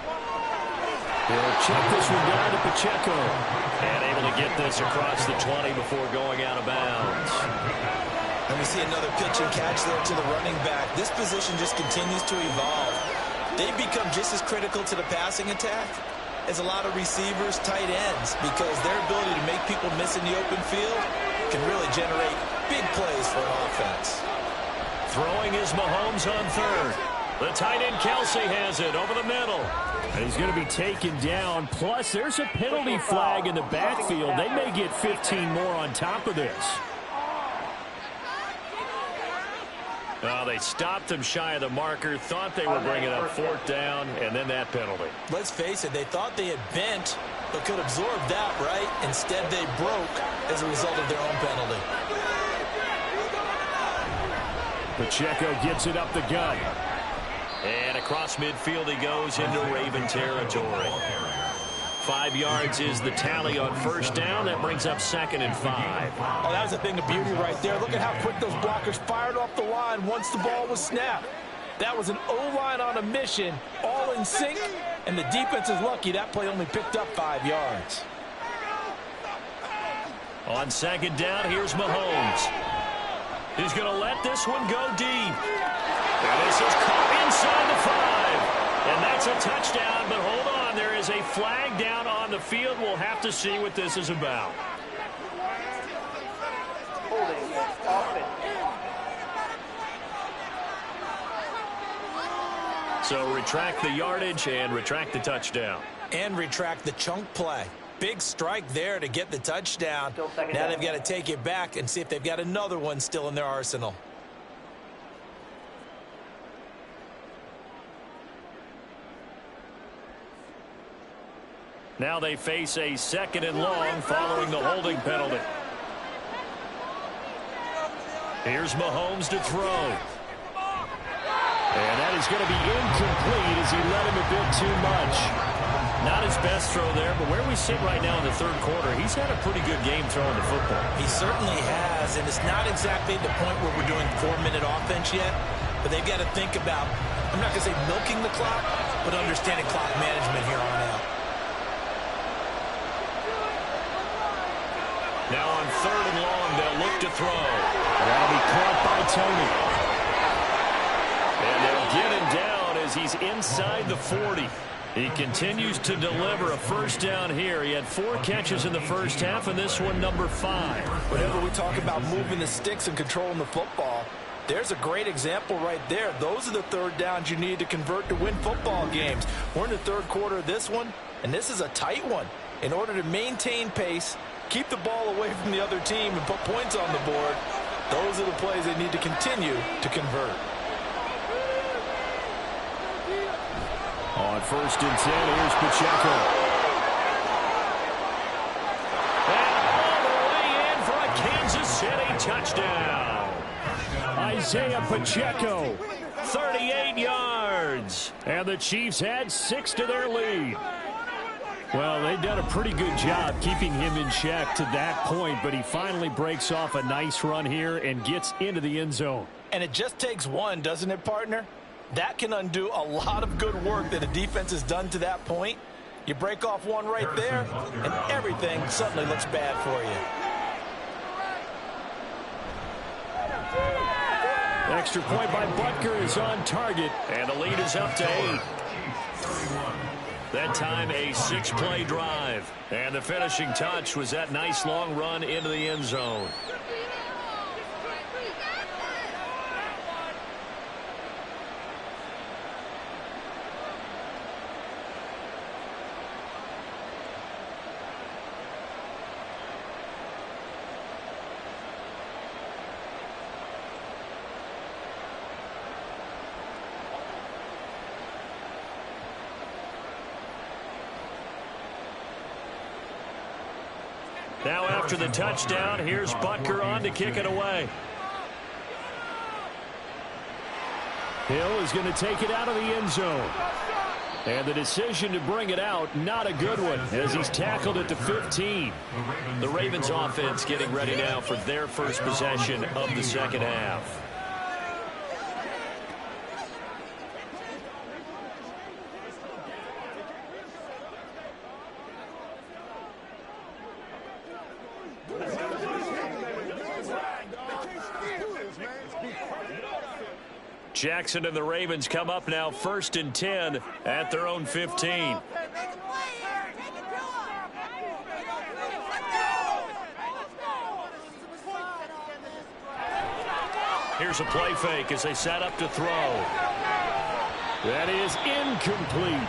He'll check this one down to Pacheco. And able to get this across the 20 before going out of bounds. And we see another pitch and catch there to the running back. This position just continues to evolve. They've become just as critical to the passing attack as a lot of receivers, tight ends, because their ability to make people miss in the open field can really generate big plays for an offense. Throwing is Mahomes on 3rd. The tight end Kelsey has it over the middle. And he's going to be taken down. Plus, there's a penalty flag in the backfield. They may get 15 more on top of this. Oh, they stopped him shy of the marker, thought they were bringing up 4th down, and then that penalty. Let's face it, they thought they had bent, but could absorb that, right? Instead, they broke as a result of their own penalty. Pacheco gets it up the gut. And across midfield he goes into Raven territory. 5 yards is the tally on 1st down. That brings up 2nd and 5. Oh, that was a thing of beauty right there. Look at how quick those blockers fired off the line once the ball was snapped. That was an O-line on a mission, all in sync, and the defense is lucky that play only picked up 5 yards. On 2nd down, here's Mahomes. He's going to let this one go deep. And this is caught inside the 5. And that's a touchdown, but hold on, there is There's a flag down on the field. We'll have to see what this is about. Holding offense. So retract the yardage and retract the touchdown. And retract the chunk play. Big strike there to get the touchdown. Now they've got to take it back and see if they've got another one still in their arsenal. Now they face a 2nd and long following the holding penalty. Here's Mahomes to throw. And that is going to be incomplete as he led him a bit too much. Not his best throw there, but where we sit right now in the 3rd quarter, he's had a pretty good game throwing the football. He certainly has, and it's not exactly the point where we're doing 4-minute offense yet, but they've got to think about, I'm not going to say milking the clock, but understanding clock management here on out. Now on 3rd and long, they'll look to throw. That'll be caught by Tony. And they'll get him down as he's inside the 40. He continues to deliver a 1st down here. He had 4 catches in the 1st half, and this one number 5. Whenever we talk about moving the sticks and controlling the football, there's a great example right there. Those are the 3rd downs you need to convert to win football games. We're in the 3rd quarter of this one, and this is a tight one. In order to maintain pace, keep the ball away from the other team, and put points on the board, those are the plays they need to continue to convert. On 1st and 10, here's Pacheco. And all the way in for a Kansas City touchdown. Isaiah Pacheco, 38 yards. And the Chiefs add 6 to their lead. Well, they've done a pretty good job keeping him in check to that point, but he finally breaks off a nice run here and gets into the end zone. And it just takes one, doesn't it, partner? That can undo a lot of good work that a defense has done to that point. You break off one right there, and everything suddenly looks bad for you. Extra point by Butker is on target, and the lead is up to 8. That time a 6-play drive, and the finishing touch was that nice long run into the end zone. Now after the touchdown, here's Butker on to kick it away. Hill is going to take it out of the end zone. And the decision to bring it out, not a good one, as he's tackled at the 15. The Ravens offense getting ready now for their first possession of the 2nd half. Jackson and the Ravens come up now 1st and 10 at their own 15. Here's a play fake as they set up to throw. That is incomplete.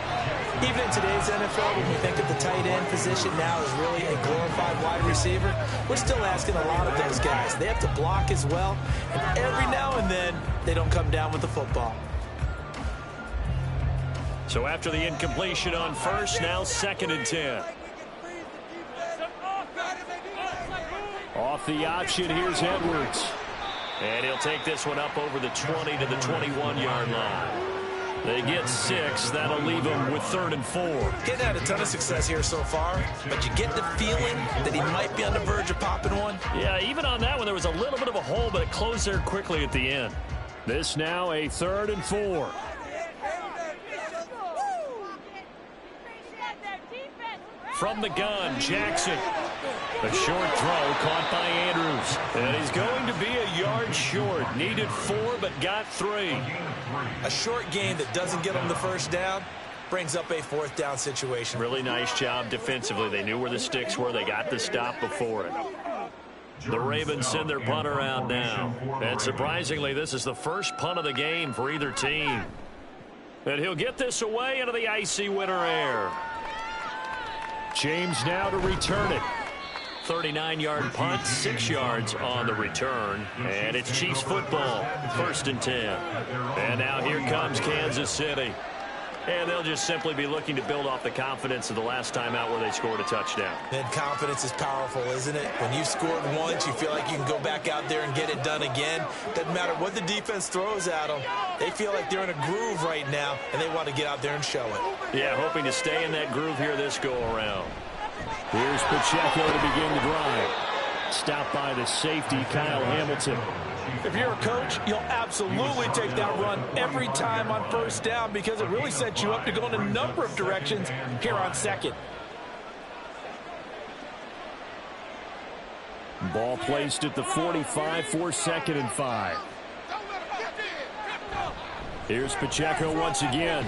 Even in today's NFL, when we think of the tight end position now as really a glorified wide receiver, we're still asking a lot of those guys. They have to block as well, and every now and then, they don't come down with the football. So after the incompletion on 1st, now 2nd and 10. Off the option, here's Edwards. And he'll take this one up over the 20 to the 21-yard line. They get 6. That'll leave them with 3rd and 4. He's had a ton of success here so far, but you get the feeling that he might be on the verge of popping one. Yeah, even on that one, there was a little bit of a hole, but it closed there quickly at the end. This now a 3rd and 4. From the gun, Jackson. A short throw caught by Andrews. And he's going to be a yard short. Needed 4, but got 3. A short gain that doesn't get him the 1st down, brings up a 4th down situation. Really nice job defensively. They knew where the sticks were. They got the stop before it. The Ravens send their punter out now. And surprisingly, this is the first punt of the game for either team. And he'll get this away into the icy winter air. James now to return it. 39-yard punt, 6 yards on the return. And it's Chiefs football, 1st and 10. And now here comes Kansas City. And they'll just simply be looking to build off the confidence of the last time out where they scored a touchdown. And confidence is powerful, isn't it? When you've scored once, you feel like you can go back out there and get it done again. Doesn't matter what the defense throws at them. They feel like they're in a groove right now, and they want to get out there and show it. Yeah, hoping to stay in that groove here this go-around. Here's Pacheco to begin the drive. Stopped by the safety, Kyle Hamilton. If you're a coach, you'll absolutely take that run every time on 1st down because it really sets you up to go in a number of directions here on 2nd. Ball placed at the 45 for 2nd and 5. Here's Pacheco once again.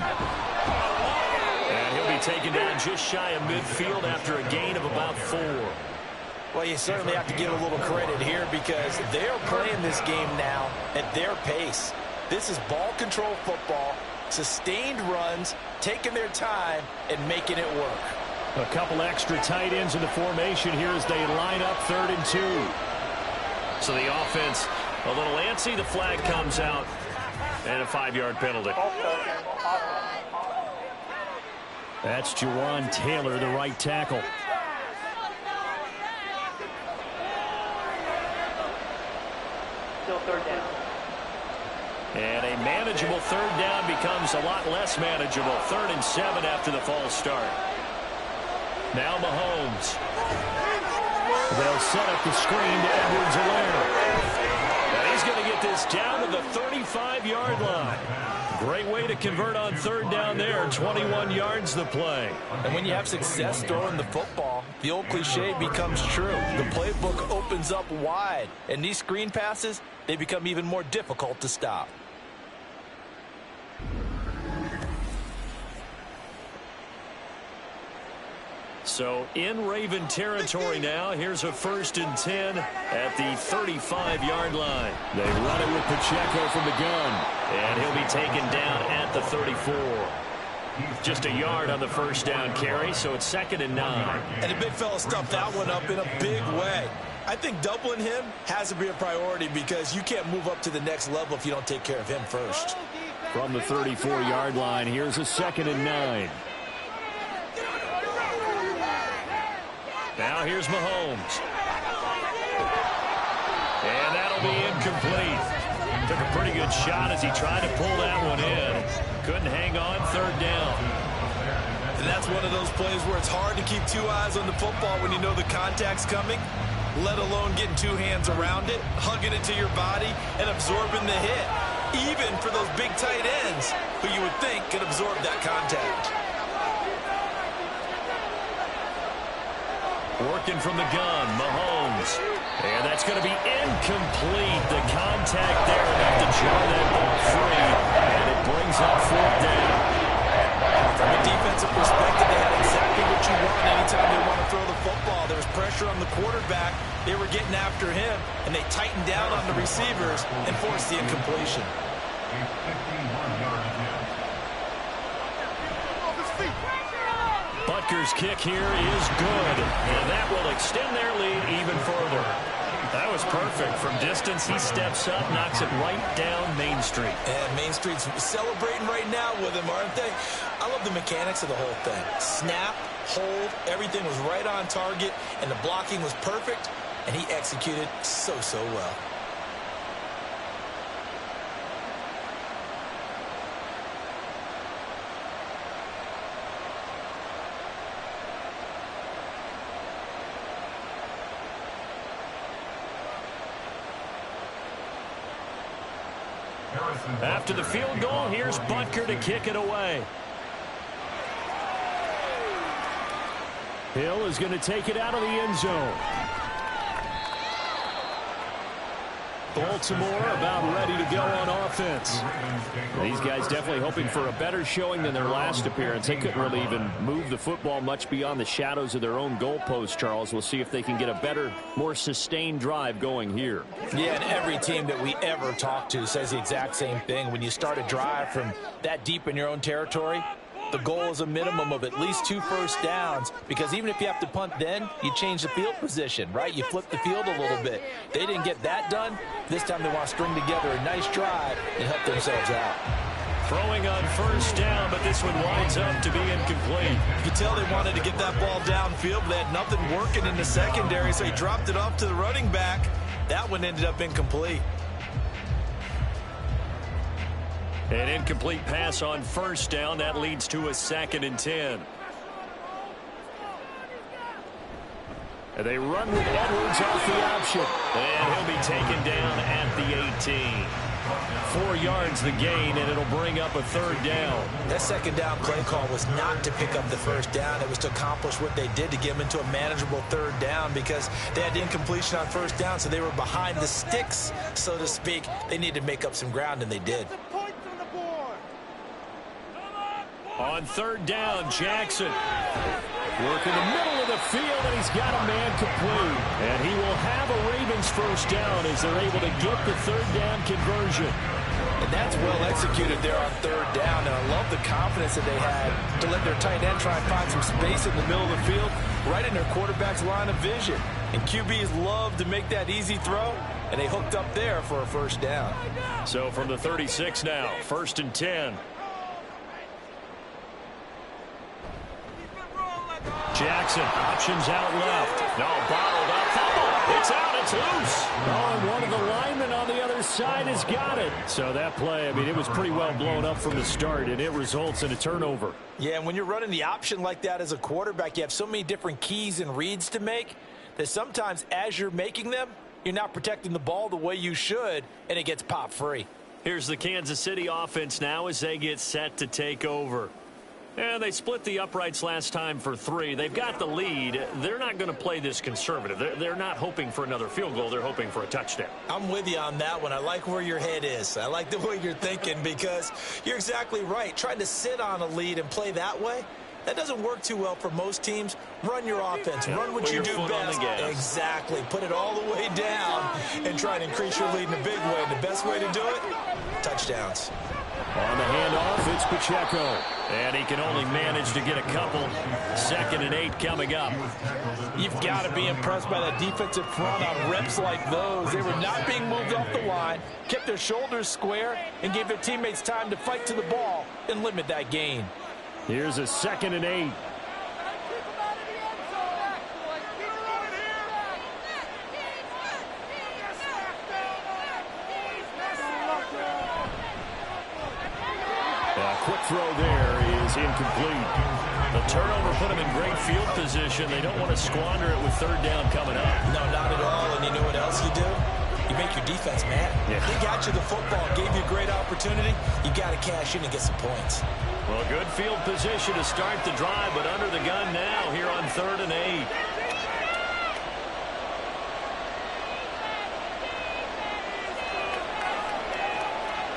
And he'll be taken down just shy of midfield after a gain of about 4. Well, you certainly have to give a little credit here because they're playing this game now at their pace. This is ball control football, sustained runs, taking their time, and making it work. A couple extra tight ends in the formation here as they line up 3rd and 2. So the offense a little antsy. The flag comes out and a 5-yard penalty. That's Jawan Taylor, the right tackle. Still 3rd down. And a manageable 3rd down becomes a lot less manageable. 3rd and 7 after the false start. Now Mahomes. They'll set up the screen to Edwards-Helaire. And he's going to get this down to the 35-yard line. Great way to convert on 3rd down there. 21 yards the play. And when you have success throwing the football, the old cliche becomes true. The playbook opens up wide. And these screen passes, they become even more difficult to stop. So in Raven territory now. Here's a 1st and 10 at the 35-yard line. They run it with Pacheco from the gun. And he'll be taken down at the 34. Just a yard on the 1st down carry, so it's 2nd and 9. And the big fella stuffed that one up in a big way. I think doubling him has to be a priority because you can't move up to the next level if you don't take care of him first. From the 34-yard line, here's a 2nd and 9. Now here's Mahomes. And that'll be incomplete. Took a pretty good shot as he tried to pull that one in. Couldn't hang on 3rd down. And that's one of those plays where it's hard to keep 2 eyes on the football when you know the contact's coming, let alone getting 2 hands around it, hugging it to your body, and absorbing the hit. Even for those big tight ends who you would think could absorb that contact. Working from the gun, Mahomes. And that's going to be incomplete. The contact there enough to jar that ball free. And it brings up 4th down. From a defensive perspective, they had exactly what you want anytime they want to throw the football. There was pressure on the quarterback. They were getting after him, and they tightened down on the receivers and forced the incompletion. Butker's kick here is good, and that will extend their lead even further. That was perfect. From distance, he steps up, knocks it right down Main Street. And Main Street's celebrating right now with him, aren't they? I love the mechanics of the whole thing. Snap, hold, everything was right on target, and the blocking was perfect, and he executed so well. After the field goal, here's Butker to kick it away. Hill is going to take it out of the end zone. Baltimore about ready to go on offense. These guys definitely hoping for a better showing than their last appearance. They couldn't really even move the football much beyond the shadows of their own goalpost, Charles. We'll see if they can get a better, more sustained drive going here. Yeah, and every team that we ever talk to says the exact same thing. When you start a drive from that deep in your own territory, the goal is a minimum of at least 2 first downs, because even if you have to punt then, you change the field position, right? You flip the field a little bit. They didn't get that done. This time they want to string together a nice drive and help themselves out. Throwing on first down, but this one winds up to be incomplete. You could tell they wanted to get that ball downfield, but they had nothing working in the secondary, so he dropped it off to the running back. That one ended up incomplete. An incomplete pass on first down. That leads to a 2nd and 10. And they run with Edwards off the option. And he'll be taken down at the 18. 4 yards the gain, and it'll bring up a 3rd down. That 2nd down play call was not to pick up the first down. It was to accomplish what they did, to get them into a manageable 3rd down, because they had incompletion on first down, so they were behind the sticks, so to speak. They needed to make up some ground, and they did. On 3rd down, Jackson. Working the middle of the field, and he's got a man complete. And he will have a Ravens first down as they're able to get the 3rd down conversion. And that's well executed there on 3rd down. And I love the confidence that they had to let their tight end try and find some space in the middle of the field, right in their quarterback's line of vision. And QBs love to make that easy throw, and they hooked up there for a first down. So from the 36 now, 1st and 10. Jackson, options out left. No, bottled up. Fumble. It's out. It's loose. Oh, and one of the linemen on the other side has got it. So that play, I mean, it was pretty well blown up from the start, and it results in a turnover. Yeah, and when you're running the option like that as a quarterback, you have so many different keys and reads to make that sometimes as you're making them, you're not protecting the ball the way you should, and it gets pop free. Here's the Kansas City offense now as they get set to take over. And they split the uprights last time for 3. They've got the lead. They're not going to play this conservative. They're not hoping for another field goal. They're hoping for a touchdown. I'm with you on that one. I like where your head is. I like the way you're thinking, because you're exactly right. Trying to sit on a lead and play that way, that doesn't work too well for most teams. Run your offense. Run what you do best. Exactly. Put it all the way down and try and increase your lead in a big way. And the best way to do it, touchdowns. On the handoff, it's Pacheco. And he can only manage to get a couple. 2nd and 8 coming up. You've got to be impressed by that defensive front on reps like those. They were not being moved off the line, kept their shoulders square, and gave their teammates time to fight to the ball and limit that gain. Here's a 2nd and 8. Quick throw there is incomplete. The turnover put them in great field position. They don't want to squander it with 3rd down coming up. No, not at all. And you know what else you do? You make your defense mad. Yeah. They got you the football, gave you a great opportunity. You got to cash in and get some points. Well, good field position to start the drive, but under the gun now here on 3rd and 8.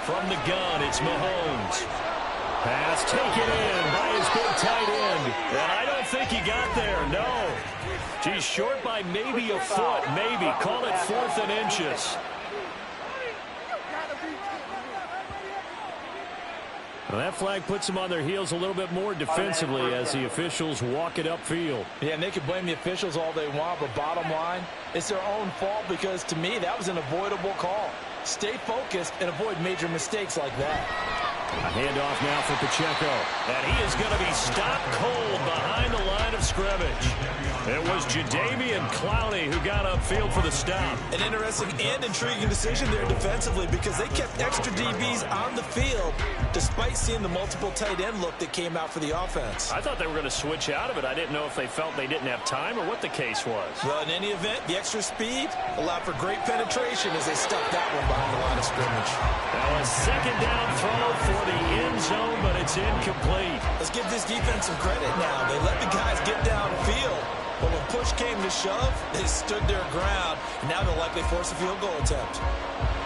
From the gun, it's Mahomes. Pass taken in by his big tight end. And I don't think he got there, no. He's short by maybe a foot, maybe. Call it 4th and inches. Well, that flag puts them on their heels a little bit more defensively as the officials walk it upfield. Yeah, and they can blame the officials all they want, but bottom line, it's their own fault, because to me, that was an avoidable call. Stay focused and avoid major mistakes like that. A handoff now for Pacheco. And he is going to be stopped cold behind the line of scrimmage. It was Jadeveon Clowney who got upfield for the stop. An interesting and intriguing decision there defensively, because they kept extra DBs on the field despite seeing the multiple tight end look that came out for the offense. I thought they were going to switch out of it. I didn't know if they felt they didn't have time or what the case was. Well, in any event, the extra speed allowed for great penetration as they stuck that one behind the line of scrimmage. Now a 2nd down throw for the end zone, but it's incomplete. Let's give this defense some credit now. They let the guys get downfield, But when push came to shove, they stood their ground, and now they'll likely force a field goal attempt.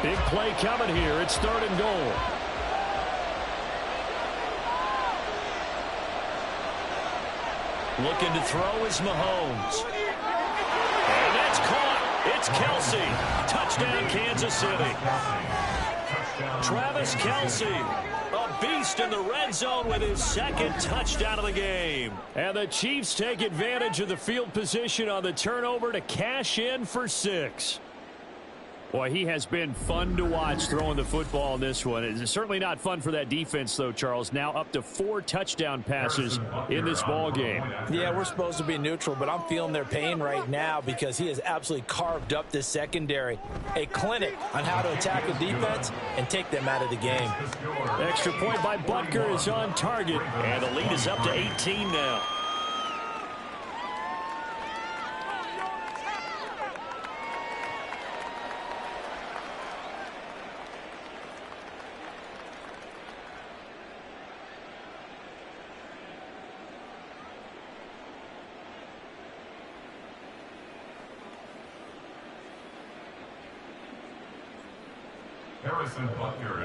Big play coming here. It's 3rd and goal. Looking to throw is Mahomes. And that's caught. It's Kelsey. Touchdown, Kansas City. Travis Kelsey, a beast in the red zone with his 2nd touchdown of the game. And the Chiefs take advantage of the field position on the turnover to cash in for 6. Boy, he has been fun to watch throwing the football in this one. It's certainly not fun for that defense, though, Charles. Now up to 4 touchdown passes in this ball game. Yeah, we're supposed to be neutral, but I'm feeling their pain right now because he has absolutely carved up this secondary. A clinic on how to attack the defense and take them out of the game. Extra point by Butker is on target, and the lead is up to 18 now.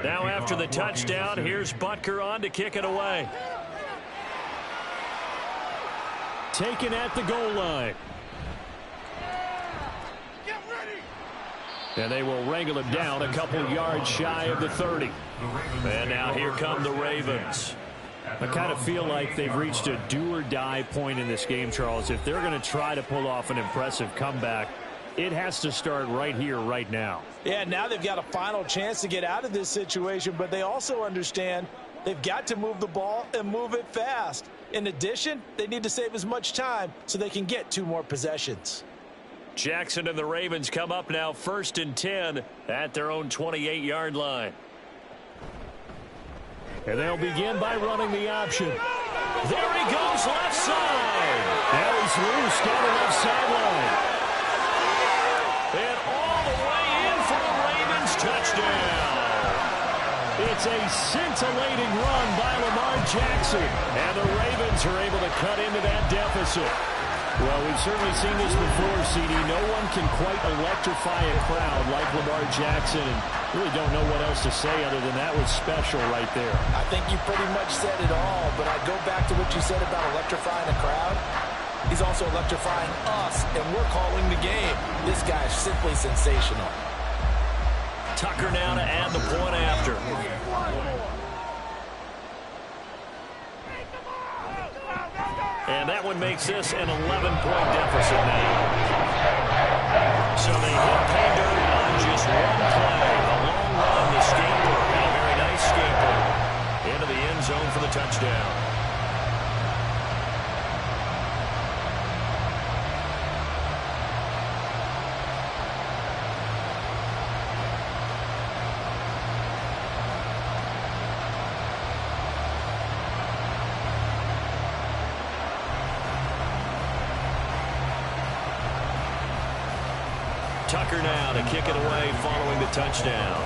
Now after the touchdown, here's Butker on to kick it away. Taken at the goal line. And they will wrangle him down a couple yards shy of the 30. And now here come the Ravens. I kind of feel like they've reached a do-or-die point in this game, Charles. If they're going to try to pull off an impressive comeback, it has to start right here, right now. Yeah, now they've got a final chance to get out of this situation, but they also understand they've got to move the ball and move it fast. In addition, they need to save as much time so they can get 2 more possessions. Jackson and the Ravens come up now 1st and 10 at their own 28-yard line. And they'll begin by running the option. There he goes, left side. Now he's loose down the left sideline. And all the way in for the Ravens touchdown. It's a scintillating run by Lamar Jackson. And the Ravens are able to cut into that deficit. Well, we've certainly seen this before, CD. No one can quite electrify a crowd like Lamar Jackson. And really don't know what else to say other than that was special right there. I think you pretty much said it all, but I go back to what you said about electrifying a crowd. He's also electrifying us, and we're calling the game. This guy's simply sensational. Tucker now to add the point after. And that one makes this an 11-point deficit now. So they hit pay dirt on just one play. A long run to Scaper. And a very nice Scaper into the end zone for the touchdown. Tucker now to kick it away following the touchdown.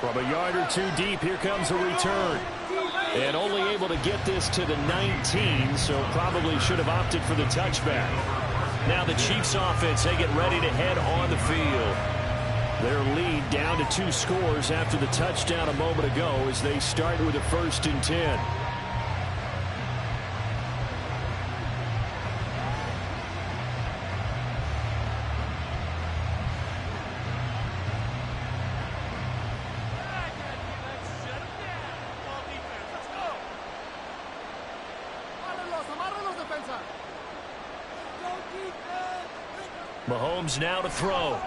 From a yard or 2 deep, here comes a return. And only able to get this to the 19, so probably should have opted for the touchback. Now the Chiefs offense, they get ready to head on the field. Their lead down to 2 scores after the touchdown a moment ago as they start with a 1st and 10. Mahomes now to throw.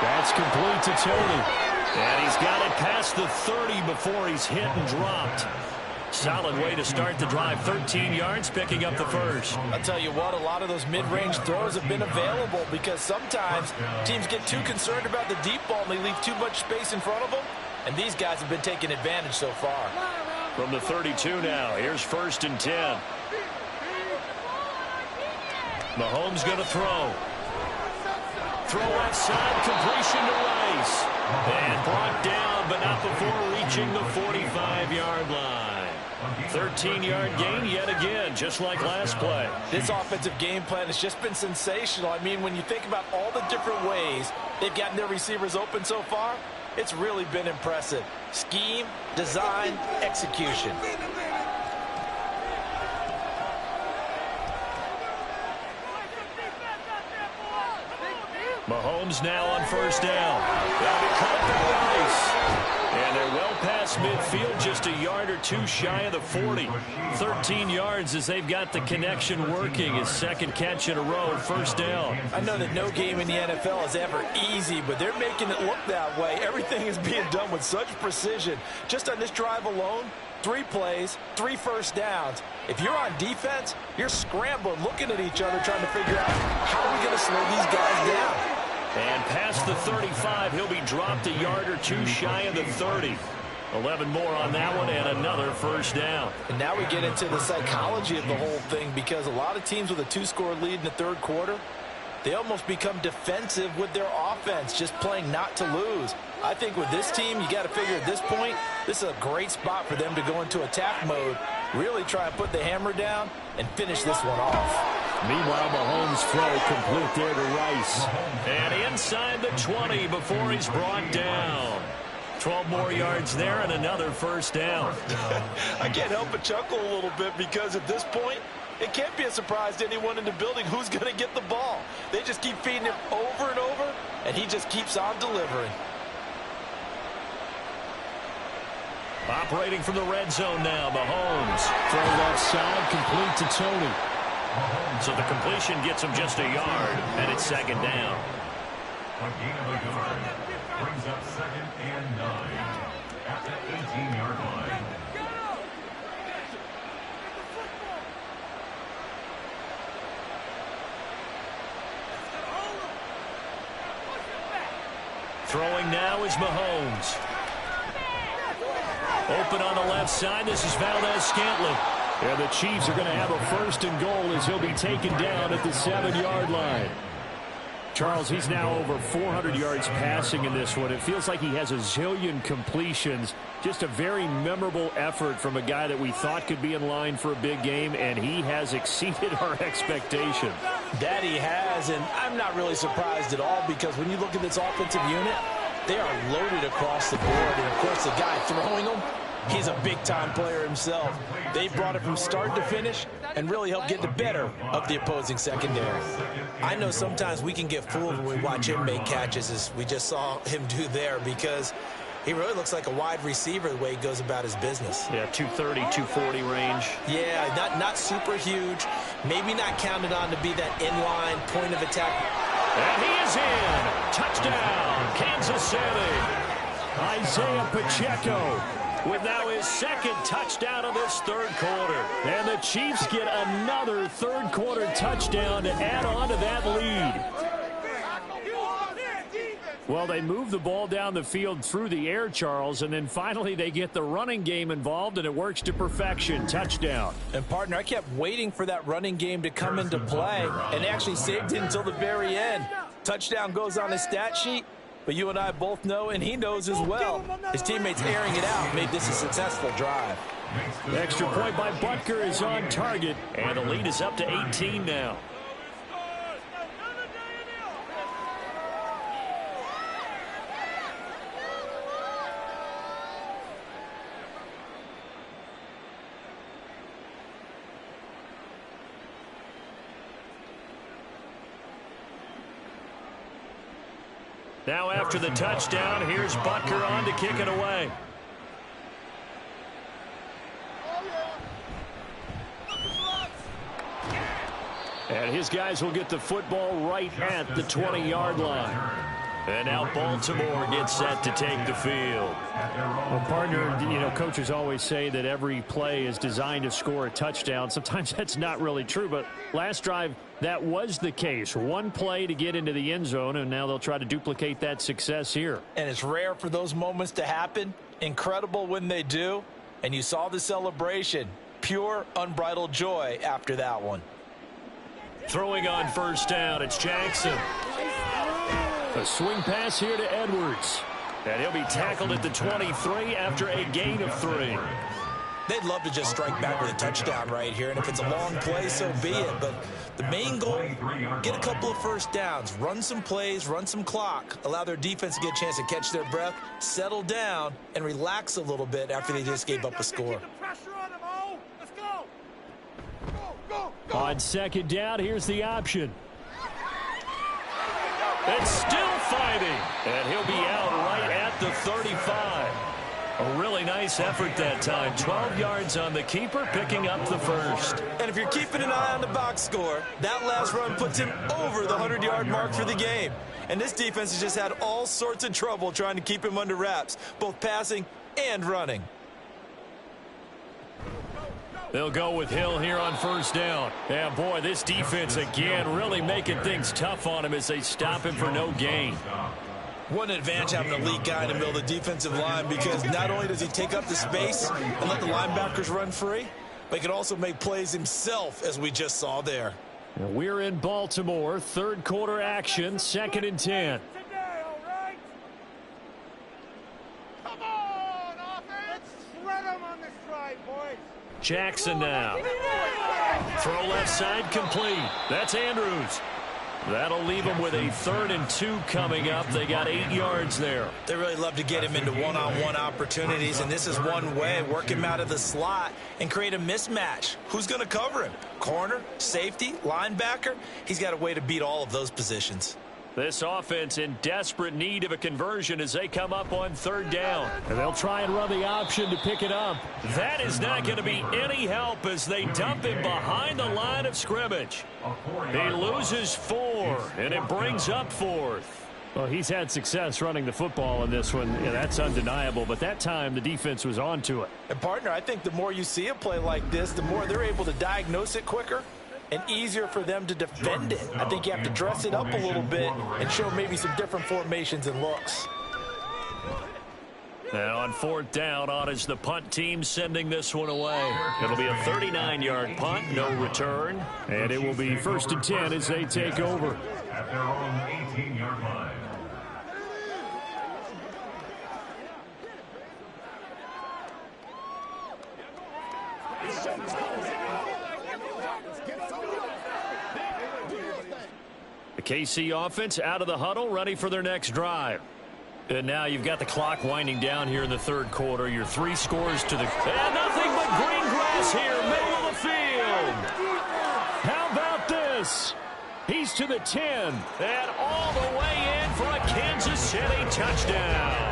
That's complete to Tony. And he's got it past the 30 before he's hit and dropped. Solid way to start the drive. 13 yards, picking up the first. I'll tell you what, a lot of those mid-range throws have been available because sometimes teams get too concerned about the deep ball and they leave too much space in front of them. And these guys have been taking advantage so far. From the 32 now, here's 1st and 10. Mahomes going to throw. Throw outside, completion to Rice. And brought down, but not before reaching the 45-yard line. 13-yard gain yet again, just like last play. This offensive game plan has just been sensational. I mean, when you think about all the different ways they've gotten their receivers open so far, it's really been impressive. Scheme, design, execution. Mahomes now on first down. They'll be caught by Rice. And they're well past midfield, just a yard or two shy of the 40. 13 yards as they've got the connection working. His second catch in a row, first down. I know that no game in the NFL is ever easy, but they're making it look that way. Everything is being done with such precision. Just on this drive alone, 3 plays, 3 first downs. If you're on defense, you're scrambling, looking at each other, trying to figure out how are we going to slow these guys down. And past the 35, he'll be dropped a yard or two shy of the 30. 11 more on that one and another first down. And now we get into the psychology of the whole thing, because a lot of teams with a 2-score lead in the third quarter, they almost become defensive with their offense, just playing not to lose. I think with this team, you got to figure at this point, this is a great spot for them to go into attack mode, really try and put the hammer down and finish this one off. Meanwhile, Mahomes' throw complete there to Rice. And inside the 20 before he's brought down. 12 more yards there and another first down. I can't help but chuckle a little bit, because at this point, it can't be a surprise to anyone in the building who's going to get the ball. They just keep feeding him over and over, and he just keeps on delivering. Operating from the red zone now, Mahomes. Throw left side, complete to Tony. So the completion gets him just a yard, and it's second down. A gain of a yard brings up 2nd and 9 at the 18-yard line. Throwing now is Mahomes. Open on the left side. This is Valdez-Scantling. And the Chiefs are going to have a first and goal as he'll be taken down at the 7-yard line. Charles, he's now over 400 yards passing in this one. It feels like he has a zillion completions. Just a very memorable effort from a guy that we thought could be in line for a big game, and he has exceeded our expectations. That he has, and I'm not really surprised at all, because when you look at this offensive unit, they are loaded across the board. And, of course, the guy throwing them, he's a big-time player himself. They brought it from start to finish and really helped get the better of the opposing secondary. I know sometimes we can get fooled when we watch him make catches, as we just saw him do there, because he really looks like a wide receiver the way he goes about his business. Yeah, 230, 240 range. Yeah, not super huge. Maybe not counted on to be that inline point of attack. And he is in. Touchdown, Kansas City. Isaiah Pacheco with now his second touchdown of this third quarter. And the Chiefs get another third quarter touchdown to add on to that lead. Well, they move the ball down the field through the air, Charles, and then finally they get the running game involved, and it works to perfection. Touchdown. And, partner, I kept waiting for that running game to come into play, and actually saved it until the very end. Touchdown goes on his stat sheet, but you and I both know, and he knows as well, his teammates airing it out made this a successful drive. Extra point by Butker is on target, and the lead is up to 18 now. Now after the touchdown, here's Butker on to kick it away. And his guys will get the football right at the 20-yard line. And now Baltimore gets set to take the field. Well, partner, you know, coaches always say that every play is designed to score a touchdown. Sometimes that's not really true, but last drive, that was the case. One play to get into the end zone, and now they'll try to duplicate that success here. And it's rare for those moments to happen. Incredible when they do. And you saw the celebration. Pure, unbridled joy after that one. Throwing on first down, it's Jackson. A swing pass here to Edwards. And he'll be tackled at the 23 after a gain of 3. They'd love to just strike back with a touchdown right here, and if it's a long play, so be it. But the main goal, get a couple of first downs, run some plays, run some clock, allow their defense to get a chance to catch their breath, settle down, and relax a little bit after they just gave up a score. On second down, here's the option. It's still fighting, and he'll be out right at the 35. A really nice effort that time. 12 yards on the keeper, picking up the first. And if you're keeping an eye on the box score, that last run puts him over the 100-yard mark for the game. And this defense has just had all sorts of trouble trying to keep him under wraps, both passing and running. They'll go with Hill here on first down. Yeah, boy, this defense again really making things tough on him as they stop him for no gain. What an advantage having an elite guy in the middle of the defensive line, because not only does he take up the space and let the linebackers run free, but he can also make plays himself, as we just saw there. We're in Baltimore, third quarter action, 2nd and 10. Come on, offense! Shred them on this drive, boys. Jackson now. Throw left side complete. That's Andrews. That'll leave them with a 3rd and 2 coming up. They got 8 yards there. They really love to get him into one-on-one opportunities, and this is one way. Work him out of the slot and create a mismatch. Who's going to cover him? Corner, safety, linebacker? He's got a way to beat all of those positions. This offense in desperate need of a conversion as they come up on 3rd down. And they'll try and run the option to pick it up. That is not going to be any help as they dump him behind the line of scrimmage. He loses 4, and it brings up 4th. Well, he's had success running the football in this one. Yeah, that's undeniable, but that time the defense was on to it. And, partner, I think the more you see a play like this, the more they're able to diagnose it quicker and easier for them to defend it. I think you have to dress it up a little bit and show maybe some different formations and looks. Now on 4th down, on is the punt team sending this one away. It'll be a 39-yard punt, no return, and it will be 1st and 10 as they take over. At their own 18-yard line. The KC offense out of the huddle, ready for their next drive. And now you've got the clock winding down here in the 3rd quarter. Your 3 scores to the... And nothing but green grass here, middle of the field. How about this? He's to the 10. And all the way in for a Kansas City touchdown.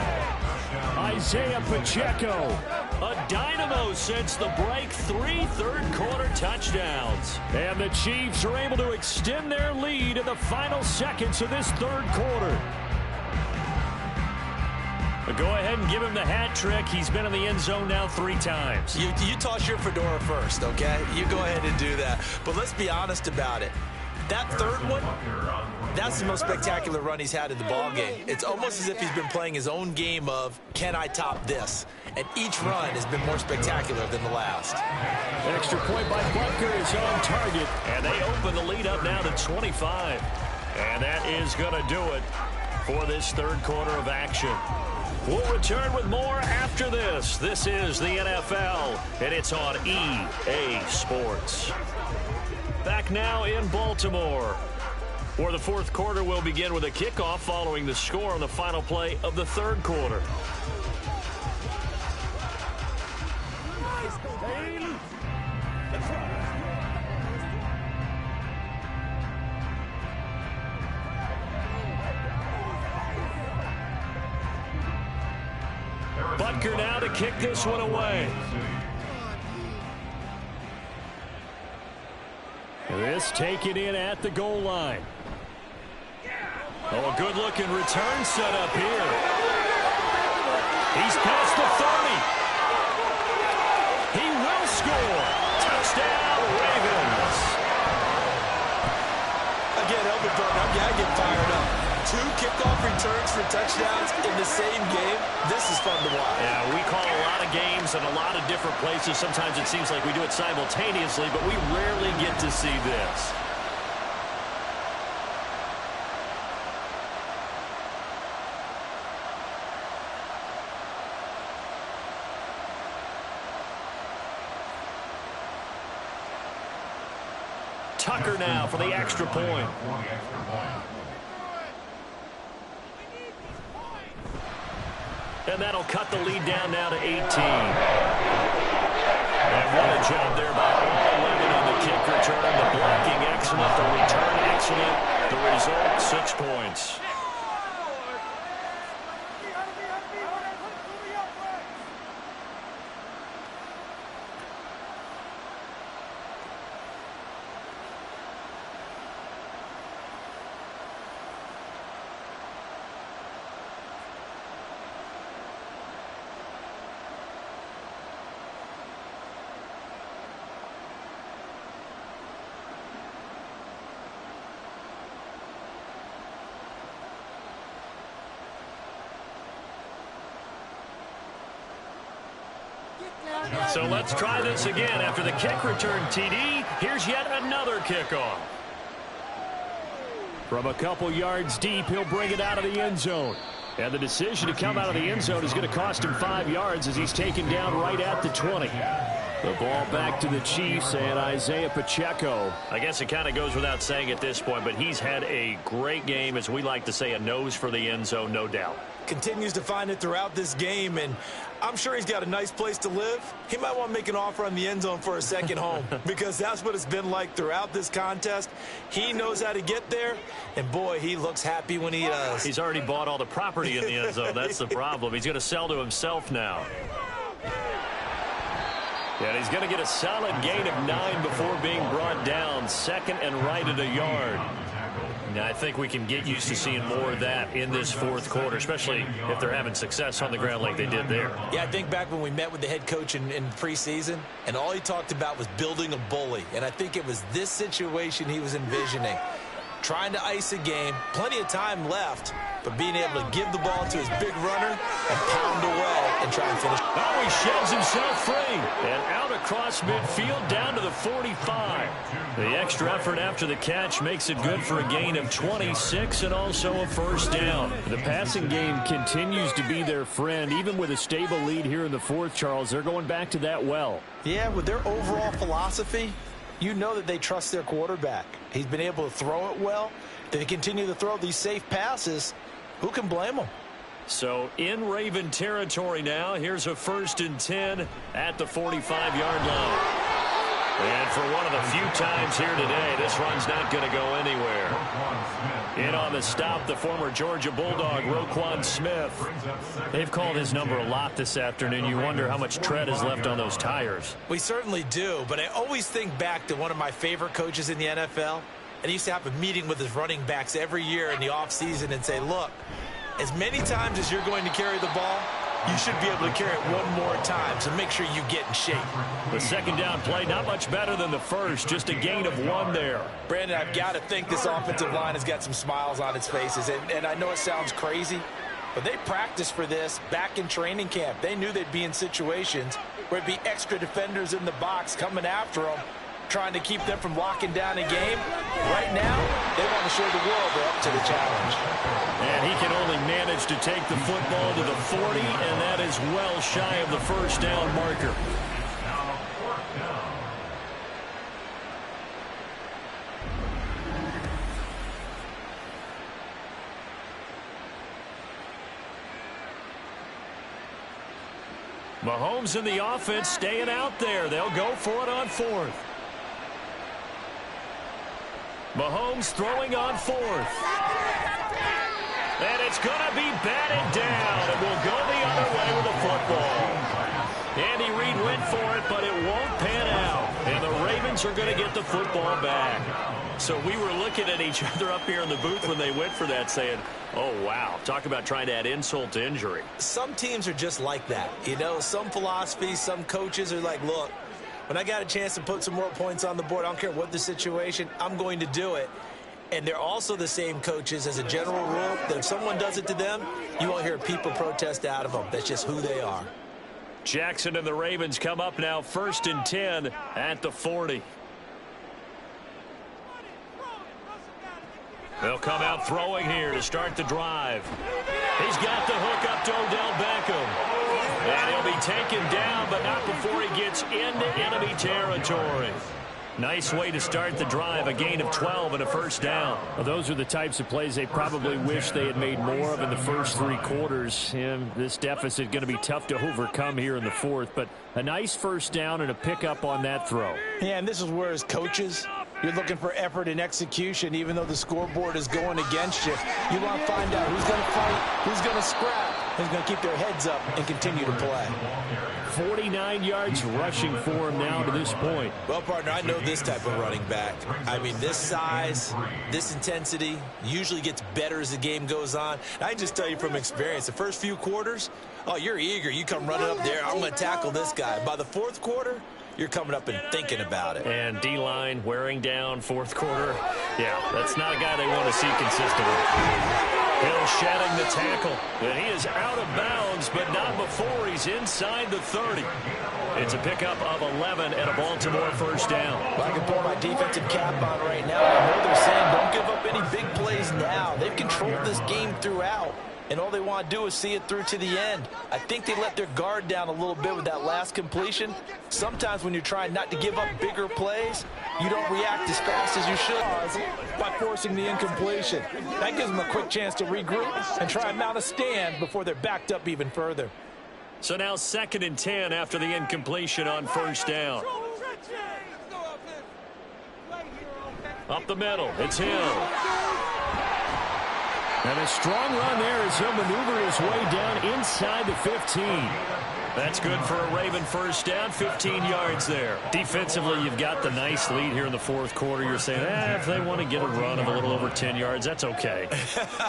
Isaiah Pacheco, a dynamo since the break, 3 third-quarter touchdowns. And the Chiefs are able to extend their lead in the final seconds of this 3rd quarter. But go ahead and give him the hat trick. He's been in the end zone now 3 times. You toss your fedora first, okay? You go ahead and do that. But let's be honest about it. That 3rd one, that's the most spectacular run he's had in the ballgame. It's almost as if he's been playing his own game of, can I top this? And each run has been more spectacular than the last. Extra point by Butker is on target. And they open the lead up now to 25. And that is going to do it for this 3rd quarter of action. We'll return with more after this. This is the NFL, and it's on EA Sports. Back now in Baltimore, where the 4th quarter will begin with a kickoff following the score on the final play of the 3rd quarter. Butker now to kick this one away. This taken in at the goal line. Oh, a good-looking return set up here. He's past the 30. He will score. Touchdown, Ravens. Again, Elvin Burton, I get fired up. 2 kickoff returns for touchdowns in the same game. This is fun to watch. Yeah, we call a lot of games in a lot of different places. Sometimes it seems like we do it simultaneously, but we rarely get to see this. Tucker now for the extra point. And that'll cut the lead down now to 18. And what a job there by all 11 on the kick return. The blocking excellent, the return excellent. The result, 6 points. So let's try this again. After the kick return TD, here's yet another kickoff. From a couple yards deep, he'll bring it out of the end zone. And the decision to come out of the end zone is going to cost him 5 yards as he's taken down right at the 20. The ball back to the Chiefs and Isaiah Pacheco. I guess it kind of goes without saying at this point, but he's had a great game, as we like to say, a nose for the end zone, no doubt. Continues to find it throughout this game, and I'm sure he's got a nice place to live. He might want to make an offer on the end zone for a second home because that's what it's been like throughout this contest. He knows how to get there, and boy, he looks happy when he does. He's already bought all the property in the end zone. That's the problem. He's going to sell to himself now. And he's going to get a solid gain of 9 before being brought down. Second and right at a yard. Now, I think we can get used to seeing more of that in this fourth quarter, especially if they're having success on the ground like they did there. Yeah, I think back when we met with the head coach in preseason, and all he talked about was building a bully. And I think it was this situation he was envisioning. Trying to ice a game, plenty of time left, but being able to give the ball to his big runner and pound away and try and finish. Oh, he sheds himself free. And out across midfield down to the 45. The extra effort after the catch makes it good for a gain of 26 and also a first down. The passing game continues to be their friend. Even with a stable lead here in the fourth, Charles, they're going back to that well. Yeah, with their overall philosophy, you know that they trust their quarterback. He's been able to throw it well. They continue to throw these safe passes. Who can blame them? So in Raven territory now, here's a 1st and 10 at the 45-yard line. And for one of the few times here today, this run's not going to go anywhere. In on the stop, the former Georgia Bulldog, Roquan Smith. They've called his number a lot this afternoon. You wonder how much tread is left on those tires. We certainly do, but I always think back to one of my favorite coaches in the NFL. And he used to have a meeting with his running backs every year in the offseason and say, look, as many times as you're going to carry the ball, you should be able to carry it one more time, so make sure you get in shape. The second down play, not much better than the first, just a gain of 1 there. Brandon, I've got to think this offensive line has got some smiles on its faces, and I know it sounds crazy, but they practiced for this back in training camp. They knew they'd be in situations where it'd be extra defenders in the box coming after them, trying to keep them from locking down a game. Right now, they want to show the world they're up to the challenge. And he can only manage to take the football to the 40, and that is well shy of the first down marker. Mahomes and the offense staying out there. They'll go for it on 4th. Mahomes throwing on 4th. And it's going to be batted down. It will go the other way with the football. Andy Reid went for it, but it won't pan out. And the Ravens are going to get the football back. So we were looking at each other up here in the booth when they went for that saying, oh, wow, talk about trying to add insult to injury. Some teams are just like that. You know, some philosophies, some coaches are like, look, when I got a chance to put some more points on the board, I don't care what the situation, I'm going to do it. And they're also the same coaches as a general rule that if someone does it to them, you won't hear people protest out of them. That's just who they are. Jackson and the Ravens come up now 1st and 10 at the 40. They'll come out throwing here to start the drive. He's got the hook up to Odell Beckham. And he'll be taken down, but not before he gets into enemy territory. Nice way to start the drive, a gain of 12 and a first down. Well, those are the types of plays they probably wish they had made more of in the first 3 quarters. And this deficit going to be tough to overcome here in the fourth, but a nice first down and a pickup on that throw. Yeah, and this is where as coaches, you're looking for effort and execution, even though the scoreboard is going against you. You want to find out who's going to fight, who's going to scrap, who's going to keep their heads up and continue to play. 49 yards rushing for him now to this point. Well, partner, I know this type of running back. I mean, this size, this intensity usually gets better as the game goes on. I can just tell you from experience, the first few quarters, oh, you're eager. You come running up there, I'm going to tackle this guy. By the fourth quarter, you're coming up and thinking about it. And D-line wearing down fourth quarter. Yeah, that's not a guy they want to see consistently. Hill shedding the tackle. And he is out of bounds, but not before he's inside the 30. It's a pickup of 11 and a Baltimore first down. Well, I can pull my defensive cap on right now. I know they're saying don't give up any big plays now. They've controlled this game throughout, and all they want to do is see it through to the end. I think they let their guard down a little bit with that last completion. Sometimes when you're trying not to give up bigger plays, you don't react as fast as you should by forcing the incompletion. That gives them a quick chance to regroup and try and mount a stand before they're backed up even further. So now 2nd and 10 after the incompletion on first down. Up the middle, it's Hill. And a strong run there as he'll maneuver his way down inside the 15. That's good for a Raven first down, 15 yards there. Defensively, you've got the nice lead here in the fourth quarter. You're saying, if they want to get a run of a little over 10 yards, that's okay.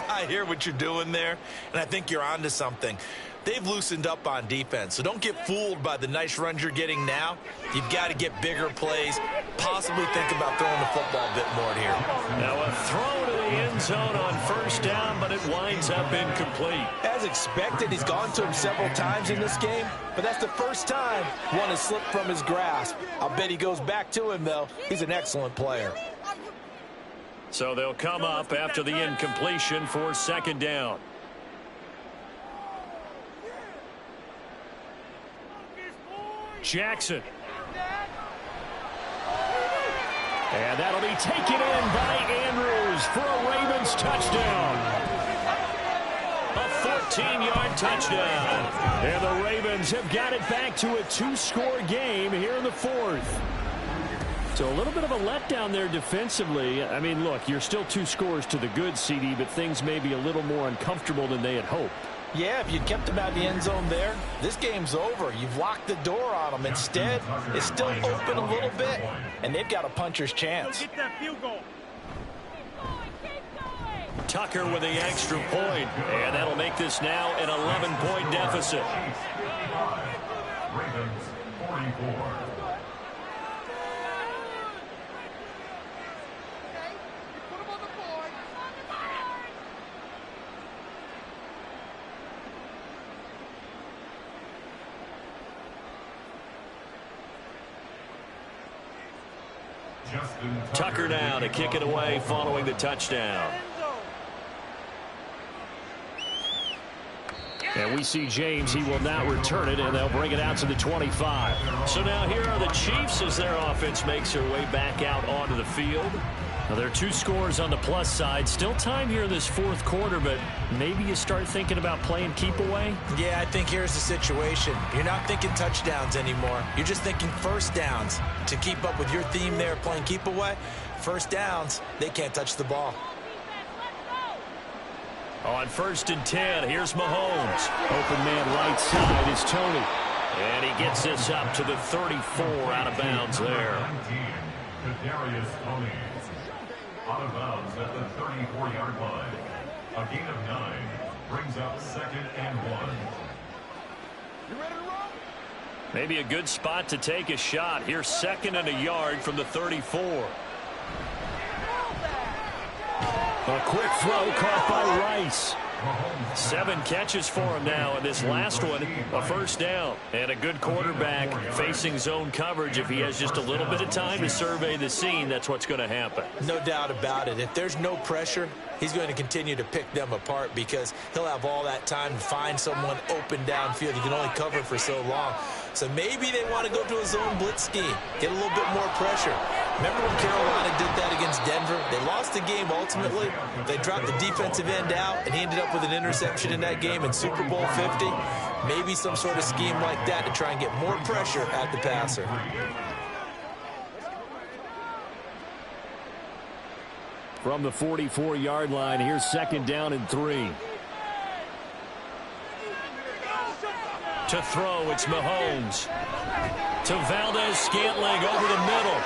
I hear what you're doing there, and I think you're onto something. They've loosened up on defense, so don't get fooled by the nice runs you're getting now. You've got to get bigger plays, possibly think about throwing the football a bit more here. Now a throw to the end zone on first down, but it winds up incomplete. As expected, he's gone to him several times in this game, but that's the first time one has slipped from his grasp. I'll bet he goes back to him, though. He's an excellent player. So they'll come up after the incompletion for 2nd down. Jackson. And that'll be taken in by Andrews for a Ravens touchdown. A 14-yard touchdown. And the Ravens have got it back to a 2-score game here in the fourth. So a little bit of a letdown there defensively. I mean, look, you're still 2 scores to the good, CD, but things may be a little more uncomfortable than they had hoped. Yeah, if you kept them out of the end zone there, this game's over. You've locked the door on them. Instead, it's still open a little bit, and they've got a puncher's chance. Get that field goal. Tucker with the extra point, and that'll make this now an 11-point deficit. Ravens 44. Tucker now to kick it away following the touchdown. And we see James. He will not return it, and they'll bring it out to the 25. So now here are the Chiefs as their offense makes their way back out onto the field. Now there are 2 scores on the plus side. Still time here in this fourth quarter, but maybe you start thinking about playing keep away? Yeah, I think here's the situation. You're not thinking touchdowns anymore. You're just thinking first downs. To keep up with your theme there, playing keep away, first downs, they can't touch the ball. On 1st and 10, here's Mahomes. Open man right side is Tony. And he gets this up to the 34 out of bounds there. Out of bounds at the 34-yard line. A gain of 9 brings up 2nd and 1. You ready to roll? Maybe a good spot to take a shot. Here's 2nd and a yard from the 34. A quick throw caught by Rice. 7 catches for him now, and this last one, a first down. And a good quarterback facing zone coverage. If he has just a little bit of time to survey the scene, that's what's going to happen. No doubt about it. If there's no pressure, he's going to continue to pick them apart because he'll have all that time to find someone open downfield. You can only cover for so long. So maybe they want to go to a zone blitz scheme, get a little bit more pressure. Remember when Carolina did that against Denver? They lost the game ultimately. They dropped the defensive end out, and he ended up with an interception in that game in Super Bowl 50. Maybe some sort of scheme like that to try and get more pressure at the passer. From the 44-yard line, here's 2nd down and 3. To throw, it's Mahomes. To Valdez-Scantling over the middle.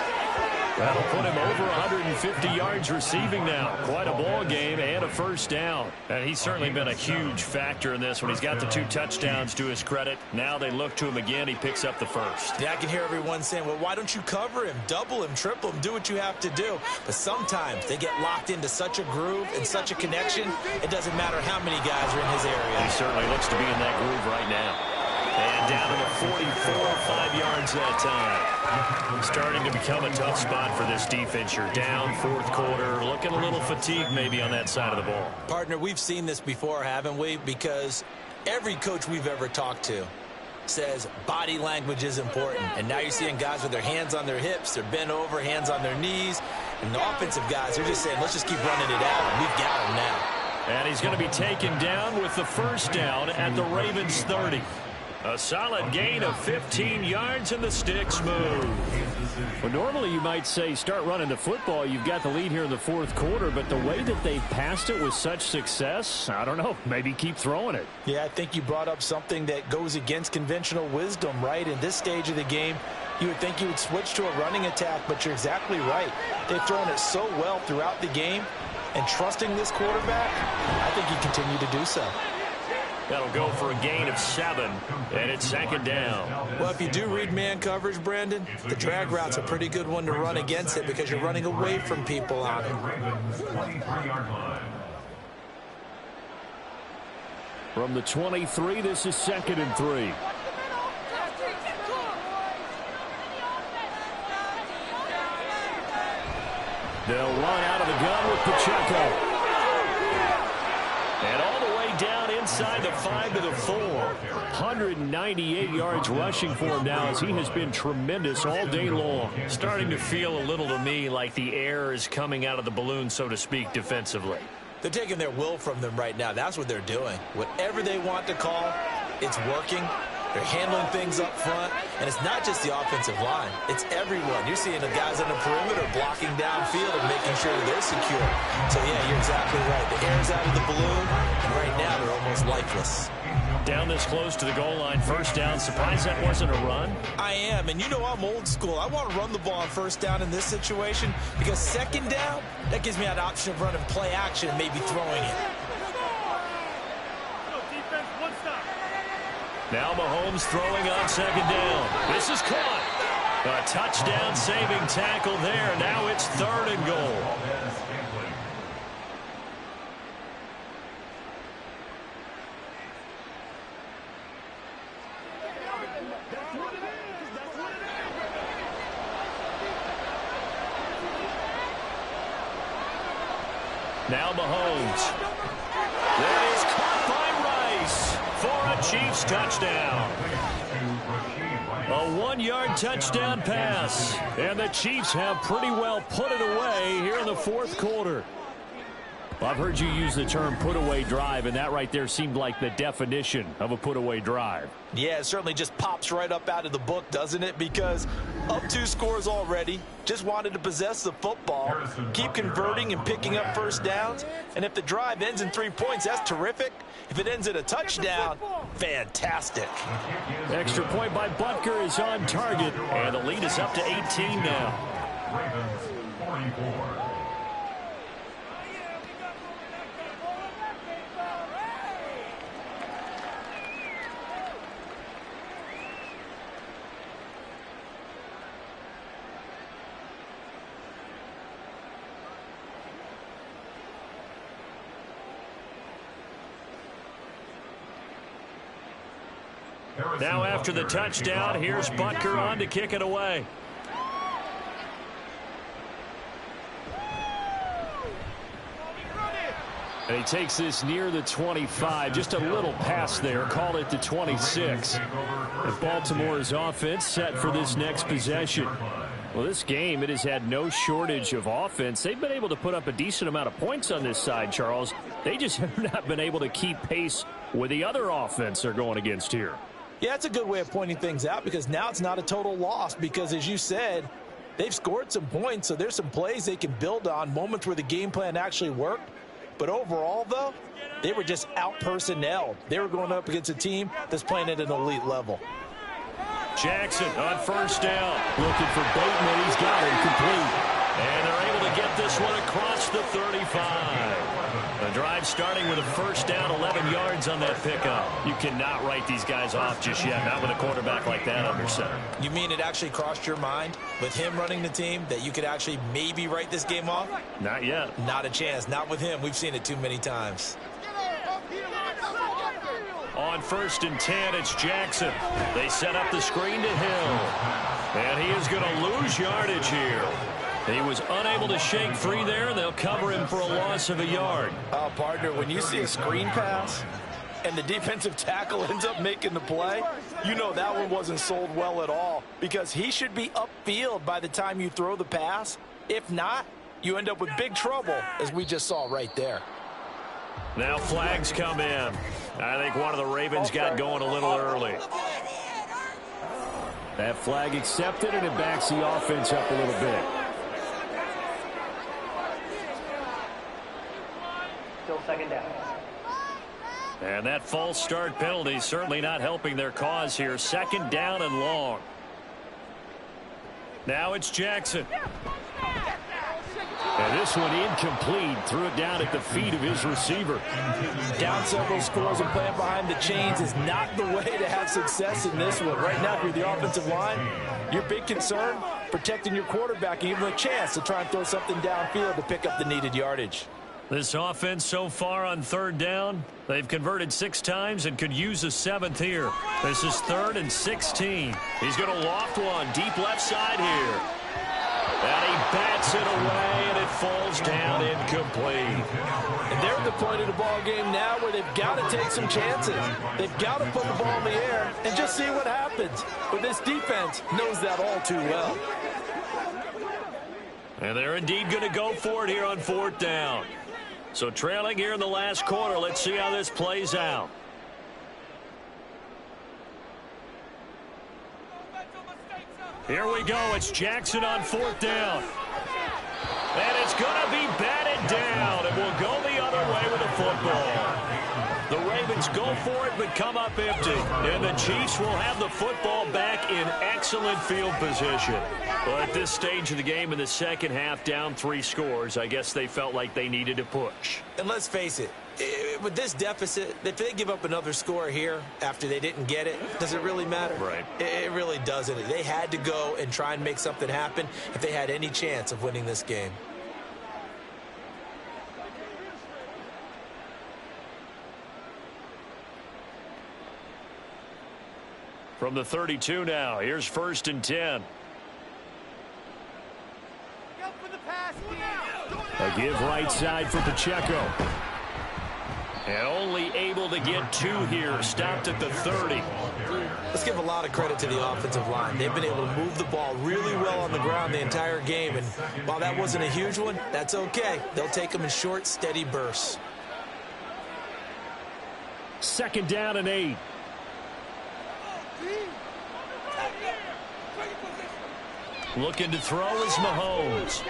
That'll put him over 150 yards receiving now. Quite a ball game and a first down. And he's certainly been a huge factor in this when he's got the 2 touchdowns to his credit. Now they look to him again. He picks up the first. Yeah, I can hear everyone saying, well, why don't you cover him, double him, triple him, do what you have to do. But sometimes they get locked into such a groove and such a connection, it doesn't matter how many guys are in his area. He certainly looks to be in that groove right now. And down to the 44, 5 yards that time. Starting to become a tough spot for this defense. You're down 4th quarter, looking a little fatigued maybe on that side of the ball. Partner, we've seen this before, haven't we? Because every coach we've ever talked to says body language is important. And now you're seeing guys with their hands on their hips, they're bent over, hands on their knees. And the offensive guys, they're just saying, let's just keep running it out, and we've got him now. And he's going to be taken down with the first down at the Ravens 30. A solid gain of 15 yards, and the sticks move. Well, normally you might say start running the football. You've got the lead here in the 4th quarter, but the way that they passed it with such success, I don't know, maybe keep throwing it. Yeah, I think you brought up something that goes against conventional wisdom, right? In this stage of the game, you would think you would switch to a running attack, but you're exactly right. They've thrown it so well throughout the game, and trusting this quarterback, I think you continue to do so. That'll go for a gain of 7, and it's 2nd down. Well, if you do read man coverage, Brandon, the drag route's a pretty good one to run against it because you're running away from people on it. From the 23, this is 2nd and 3. They'll run out of the gun with Pacheco. And all the way down inside the 5 to the 4. 198 yards rushing for him now as he has been tremendous all day long. Starting to feel a little to me like the air is coming out of the balloon, so to speak, defensively. They're taking their will from them right now. That's what they're doing. Whatever they want to call, it's working. They're handling things up front, and it's not just the offensive line. It's everyone. You're seeing the guys on the perimeter blocking downfield and making sure that they're secure. So, yeah, you're exactly right. The air's out of the balloon, and right now they're almost lifeless. Down this close to the goal line, first down. Surprised that wasn't a run? I am, and you know I'm old school. I want to run the ball on first down in this situation because 2nd down, that gives me an option of running play action and maybe throwing it. Now Mahomes throwing on 2nd down. This is caught. A touchdown-saving tackle there. Now it's 3rd and goal. Now Mahomes. That is caught by Rice for a Chiefs touchdown. A 1-yard touchdown pass. And the Chiefs have pretty well put it away here in the 4th quarter. Well, I've heard you use the term put-away drive, and that right there seemed like the definition of a put-away drive. Yeah, it certainly just pops right up out of the book, doesn't it? Because up 2 scores already, just wanted to possess the football, keep converting and picking up first downs. And if the drive ends in 3 points, that's terrific. If it ends in a touchdown, fantastic. Extra point by Butker is on target, and the lead is up to 18 now. Ravens 44. Now after the touchdown, here's Butker on to kick it away. And he takes this near the 25. Just a little pass there. Call it the 26. And Baltimore's offense set for this next possession. Well, this game, it has had no shortage of offense. They've been able to put up a decent amount of points on this side, Charles. They just have not been able to keep pace with the other offense they're going against here. Yeah, that's a good way of pointing things out, because now it's not a total loss, because as you said, they've scored some points, so there's some plays they can build on, moments where the game plan actually worked. But overall, though, they were just out-personnelled. They were going up against a team that's playing at an elite level. Jackson on first down. Looking for Bateman. He's got him complete. And they're able to get this one across the 35. The drive starting with a first down, 11 yards on that pickup. You cannot write these guys off just yet, not with a quarterback like that under center. You mean it actually crossed your mind with him running the team that you could actually maybe write this game off? Not yet. Not a chance. Not with him. We've seen it too many times. On 1st and 10, it's Jackson. They set up the screen to Hill. And he is going to lose yardage here. He was unable to shake free there, and they'll cover him for a loss of a yard. Partner, when you see a screen pass and the defensive tackle ends up making the play, you know that one wasn't sold well at all, because he should be upfield by the time you throw the pass. If not, you end up with big trouble, as we just saw right there. Now flags come in. I think one of the Ravens got going a little early. That flag accepted, and it backs the offense up a little bit. Still 2nd down. And that false start penalty certainly not helping their cause here. 2nd down and long. Now it's Jackson. And this one incomplete. Threw it down at the feet of his receiver. Down several scores and playing behind the chains is not the way to have success in this one. Right now, if you're the offensive line, your big concern, protecting your quarterback and giving him a chance to try and throw something downfield to pick up the needed yardage. This offense so far on 3rd down, they've converted 6 times and could use a 7th here. This is 3rd and 16. He's going to loft one deep left side here. And he bats it away, and it falls down incomplete. And they're at the point of the ball game now where they've got to take some chances. They've got to put the ball in the air and just see what happens. But this defense knows that all too well. And they're indeed going to go for it here on 4th down. So trailing here in the last quarter, let's see how this plays out. Here we go. It's Jackson on 4th down. And it's going to be batted down. It will go the other way with the football. The Ravens go for it, but come up empty. And the Chiefs will have the football back in excellent field position. Well, at this stage of the game in the second half, down 3 scores, I guess they felt like they needed to push. And let's face it, with this deficit, if they give up another score here after they didn't get it, does it really matter? Right. It really doesn't. They had to go and try and make something happen if they had any chance of winning this game. From the 32 now, here's 1st and 10. A give right side for Pacheco. And only able to get 2 here. Stopped at the 30. Let's give a lot of credit to the offensive line. They've been able to move the ball really well on the ground the entire game. And while that wasn't a huge one, that's okay. They'll take them in short, steady bursts. 2nd down and 8. Looking to throw is Mahomes.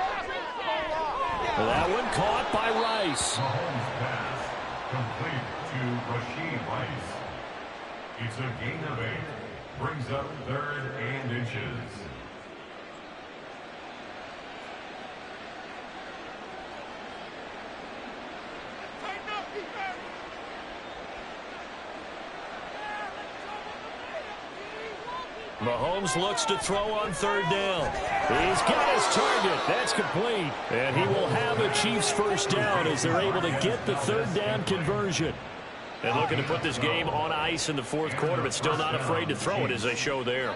That one caught by Rice. Mahomes pass complete to Rashid Rice. It's a gain of 8. Brings up 3rd and inches. Mahomes looks to throw on 3rd down. He's got his target. That's complete. And he will have a Chiefs 1st down as they're able to get the 3rd down conversion. And looking to put this game on ice in the 4th quarter, but still not afraid to throw it as they show there.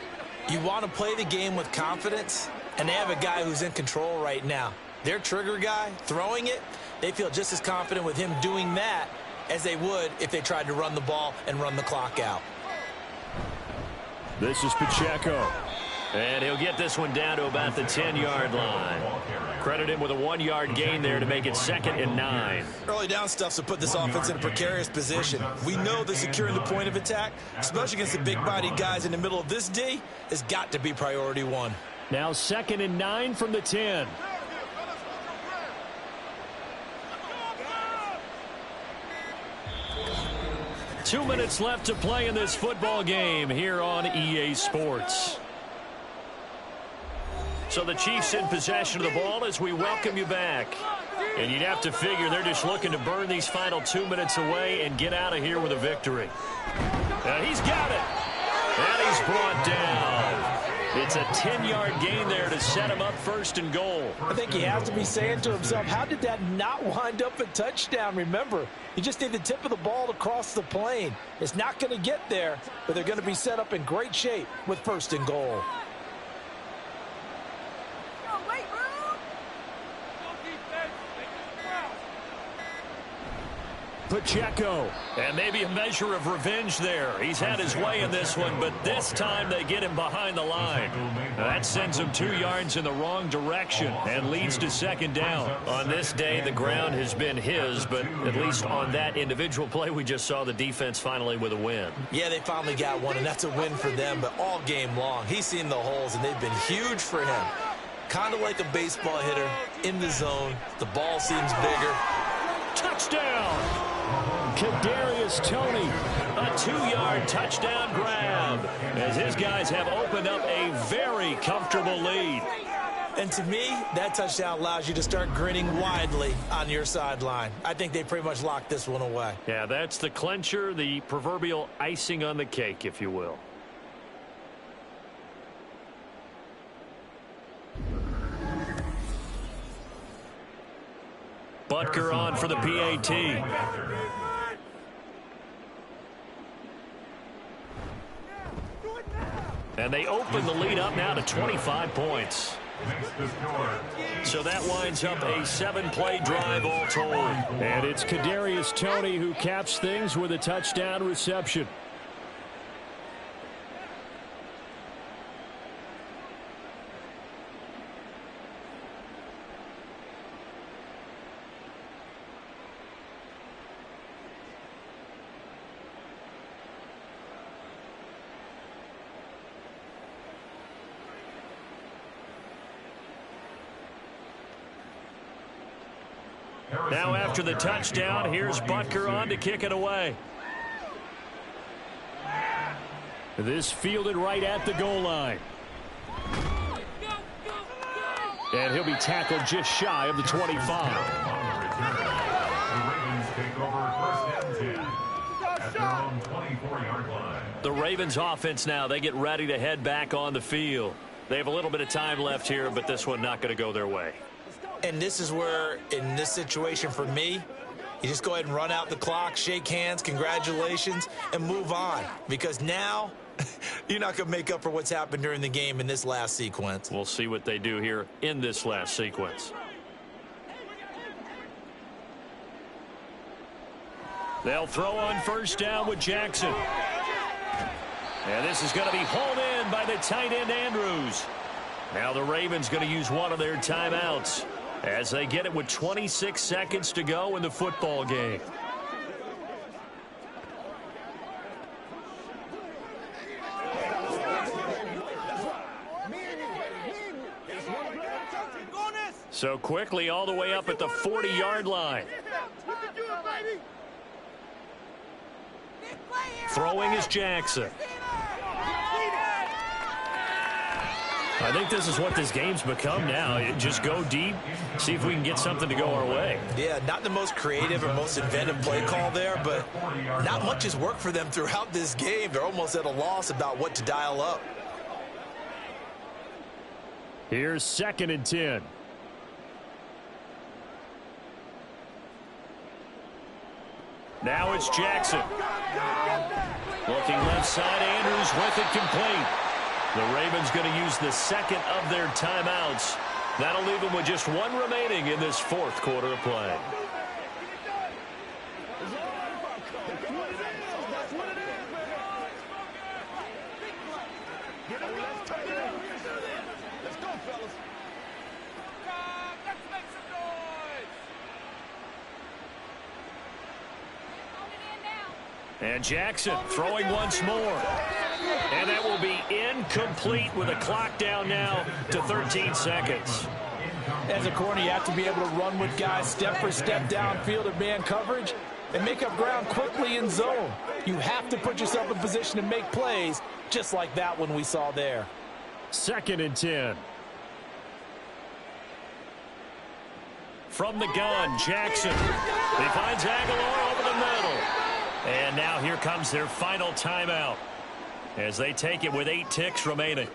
You want to play the game with confidence, and they have a guy who's in control right now. Their trigger guy, throwing it, they feel just as confident with him doing that as they would if they tried to run the ball and run the clock out. This is Pacheco. And he'll get this one down to about the 10-yard line. Credit him with a 1-yard gain there to make it 2nd and 9. Early down stuff to put this offense in a precarious position. We know that securing the point of attack, especially against the big-bodied guys in the middle of this D, has got to be priority 1. Now 2nd and 9 from the 10. Two minutes left to play in this football game here on EA Sports. So the Chiefs in possession of the ball as we welcome you back. And you'd have to figure they're just looking to burn these final 2 minutes away and get out of here with a victory. Now he's got it. And he's brought down. It's a 10-yard gain there to set him up 1st and goal. I think he has to be saying to himself, how did that not wind up a touchdown? Remember, you just need the tip of the ball to cross the plane. It's not going to get there, but they're going to be set up in great shape with 1st and goal. Pacheco, and maybe a measure of revenge there. He's had his way in this one, but this time they get him behind the line. That sends him 2 yards in the wrong direction and leads to 2nd down. On this day, the ground has been his, but at least on that individual play, we just saw the defense finally with a win. Yeah, they finally got one, and that's a win for them, but all game long, he's seen the holes, and they've been huge for him. Kind of like a baseball hitter in the zone. The ball seems bigger. Touchdown! Kadarius Toney, a 2-yard touchdown grab as his guys have opened up a very comfortable lead. And to me, that touchdown allows you to start grinning widely on your sideline. I think they pretty much locked this one away. Yeah, that's the clincher, the proverbial icing on the cake, if you will. Butker on for the PAT. And they open the lead up now to 25 points. So that winds up a 7-play drive all told. And it's Kadarius Toney who caps things with a touchdown reception. Now after the touchdown, here's Butker on to kick it away. This fielded right at the goal line. And he'll be tackled just shy of the 25. The Ravens offense now, they get ready to head back on the field. They have a little bit of time left here, but this one not going to go their way. And this is where, in this situation for me, you just go ahead and run out the clock, shake hands, congratulations, and move on. Because now, you're not going to make up for what's happened during the game in this last sequence. We'll see what they do here in this last sequence. They'll throw on 1st down with Jackson. And this is going to be hauled in by the tight end Andrews. Now the Ravens going to use one of their timeouts as they get it with 26 seconds to go in the football game. So quickly all the way up at the 40-yard line. Throwing is Jackson. I think this is what this game's become now. Just go deep, see if we can get something to go our way. Yeah, not the most creative or most inventive play call there, but not much has worked for them throughout this game. They're almost at a loss about what to dial up. Here's 2nd and 10. Now it's Jackson. Looking left side, Andrews with it complete. The Ravens going to use the 2nd of their timeouts. That'll leave them with just one remaining in this 4th quarter of play. Let's go, fellas. Let's make some noise. And Jackson throwing once more. And that will be incomplete with a clock down now to 13 seconds. As a corner, you have to be able to run with guys step for step downfield of man coverage and make up ground quickly in zone. You have to put yourself in position to make plays just like that one we saw there. 2nd and 10. From the gun, Jackson. He finds Aguilar over the middle. And now here comes their final timeout as they take it with 8 ticks remaining.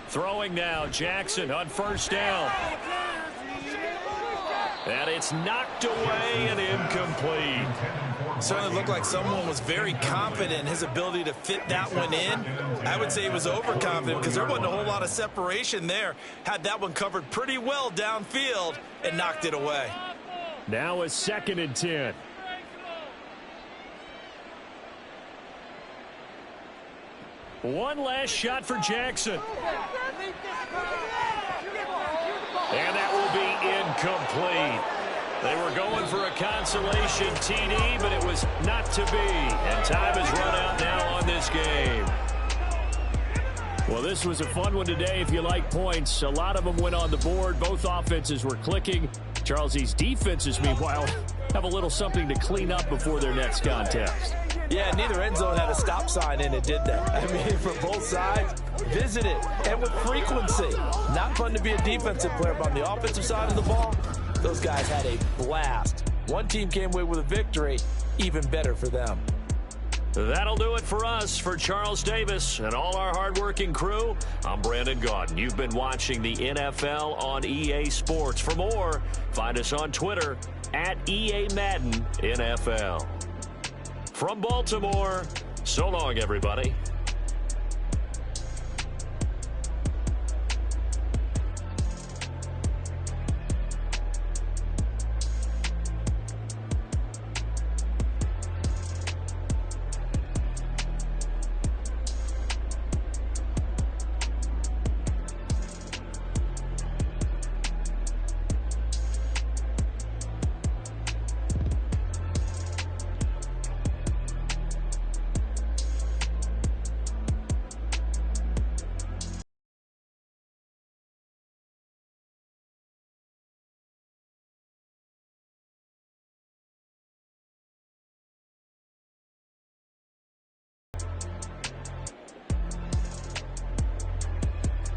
Throwing now, Jackson on 1st down. And it's knocked away and incomplete. Certainly looked like someone was very confident in his ability to fit that one in. I would say he was overconfident because there wasn't a whole lot of separation there. Had that one covered pretty well downfield and knocked it away. Now a 2nd and 10. One last shot for Jackson. And that will be incomplete. They were going for a consolation TD, but it was not to be. And time has run out now on this game. Well, this was a fun one today if you like points. A lot of them went on the board. Both offenses were clicking. Charles, these defenses, meanwhile, have a little something to clean up before their next contest. Yeah, neither end zone had a stop sign in it, did they? I mean, for both sides, visit it, and with frequency. Not fun to be a defensive player, but on the offensive side of the ball, those guys had a blast. One team came away with a victory, even better for them. That'll do it for us. For Charles Davis and all our hardworking crew, I'm Brandon Gaudin. You've been watching the NFL on EA Sports. For more, find us on Twitter at EA Madden NFL. From Baltimore, so long, everybody.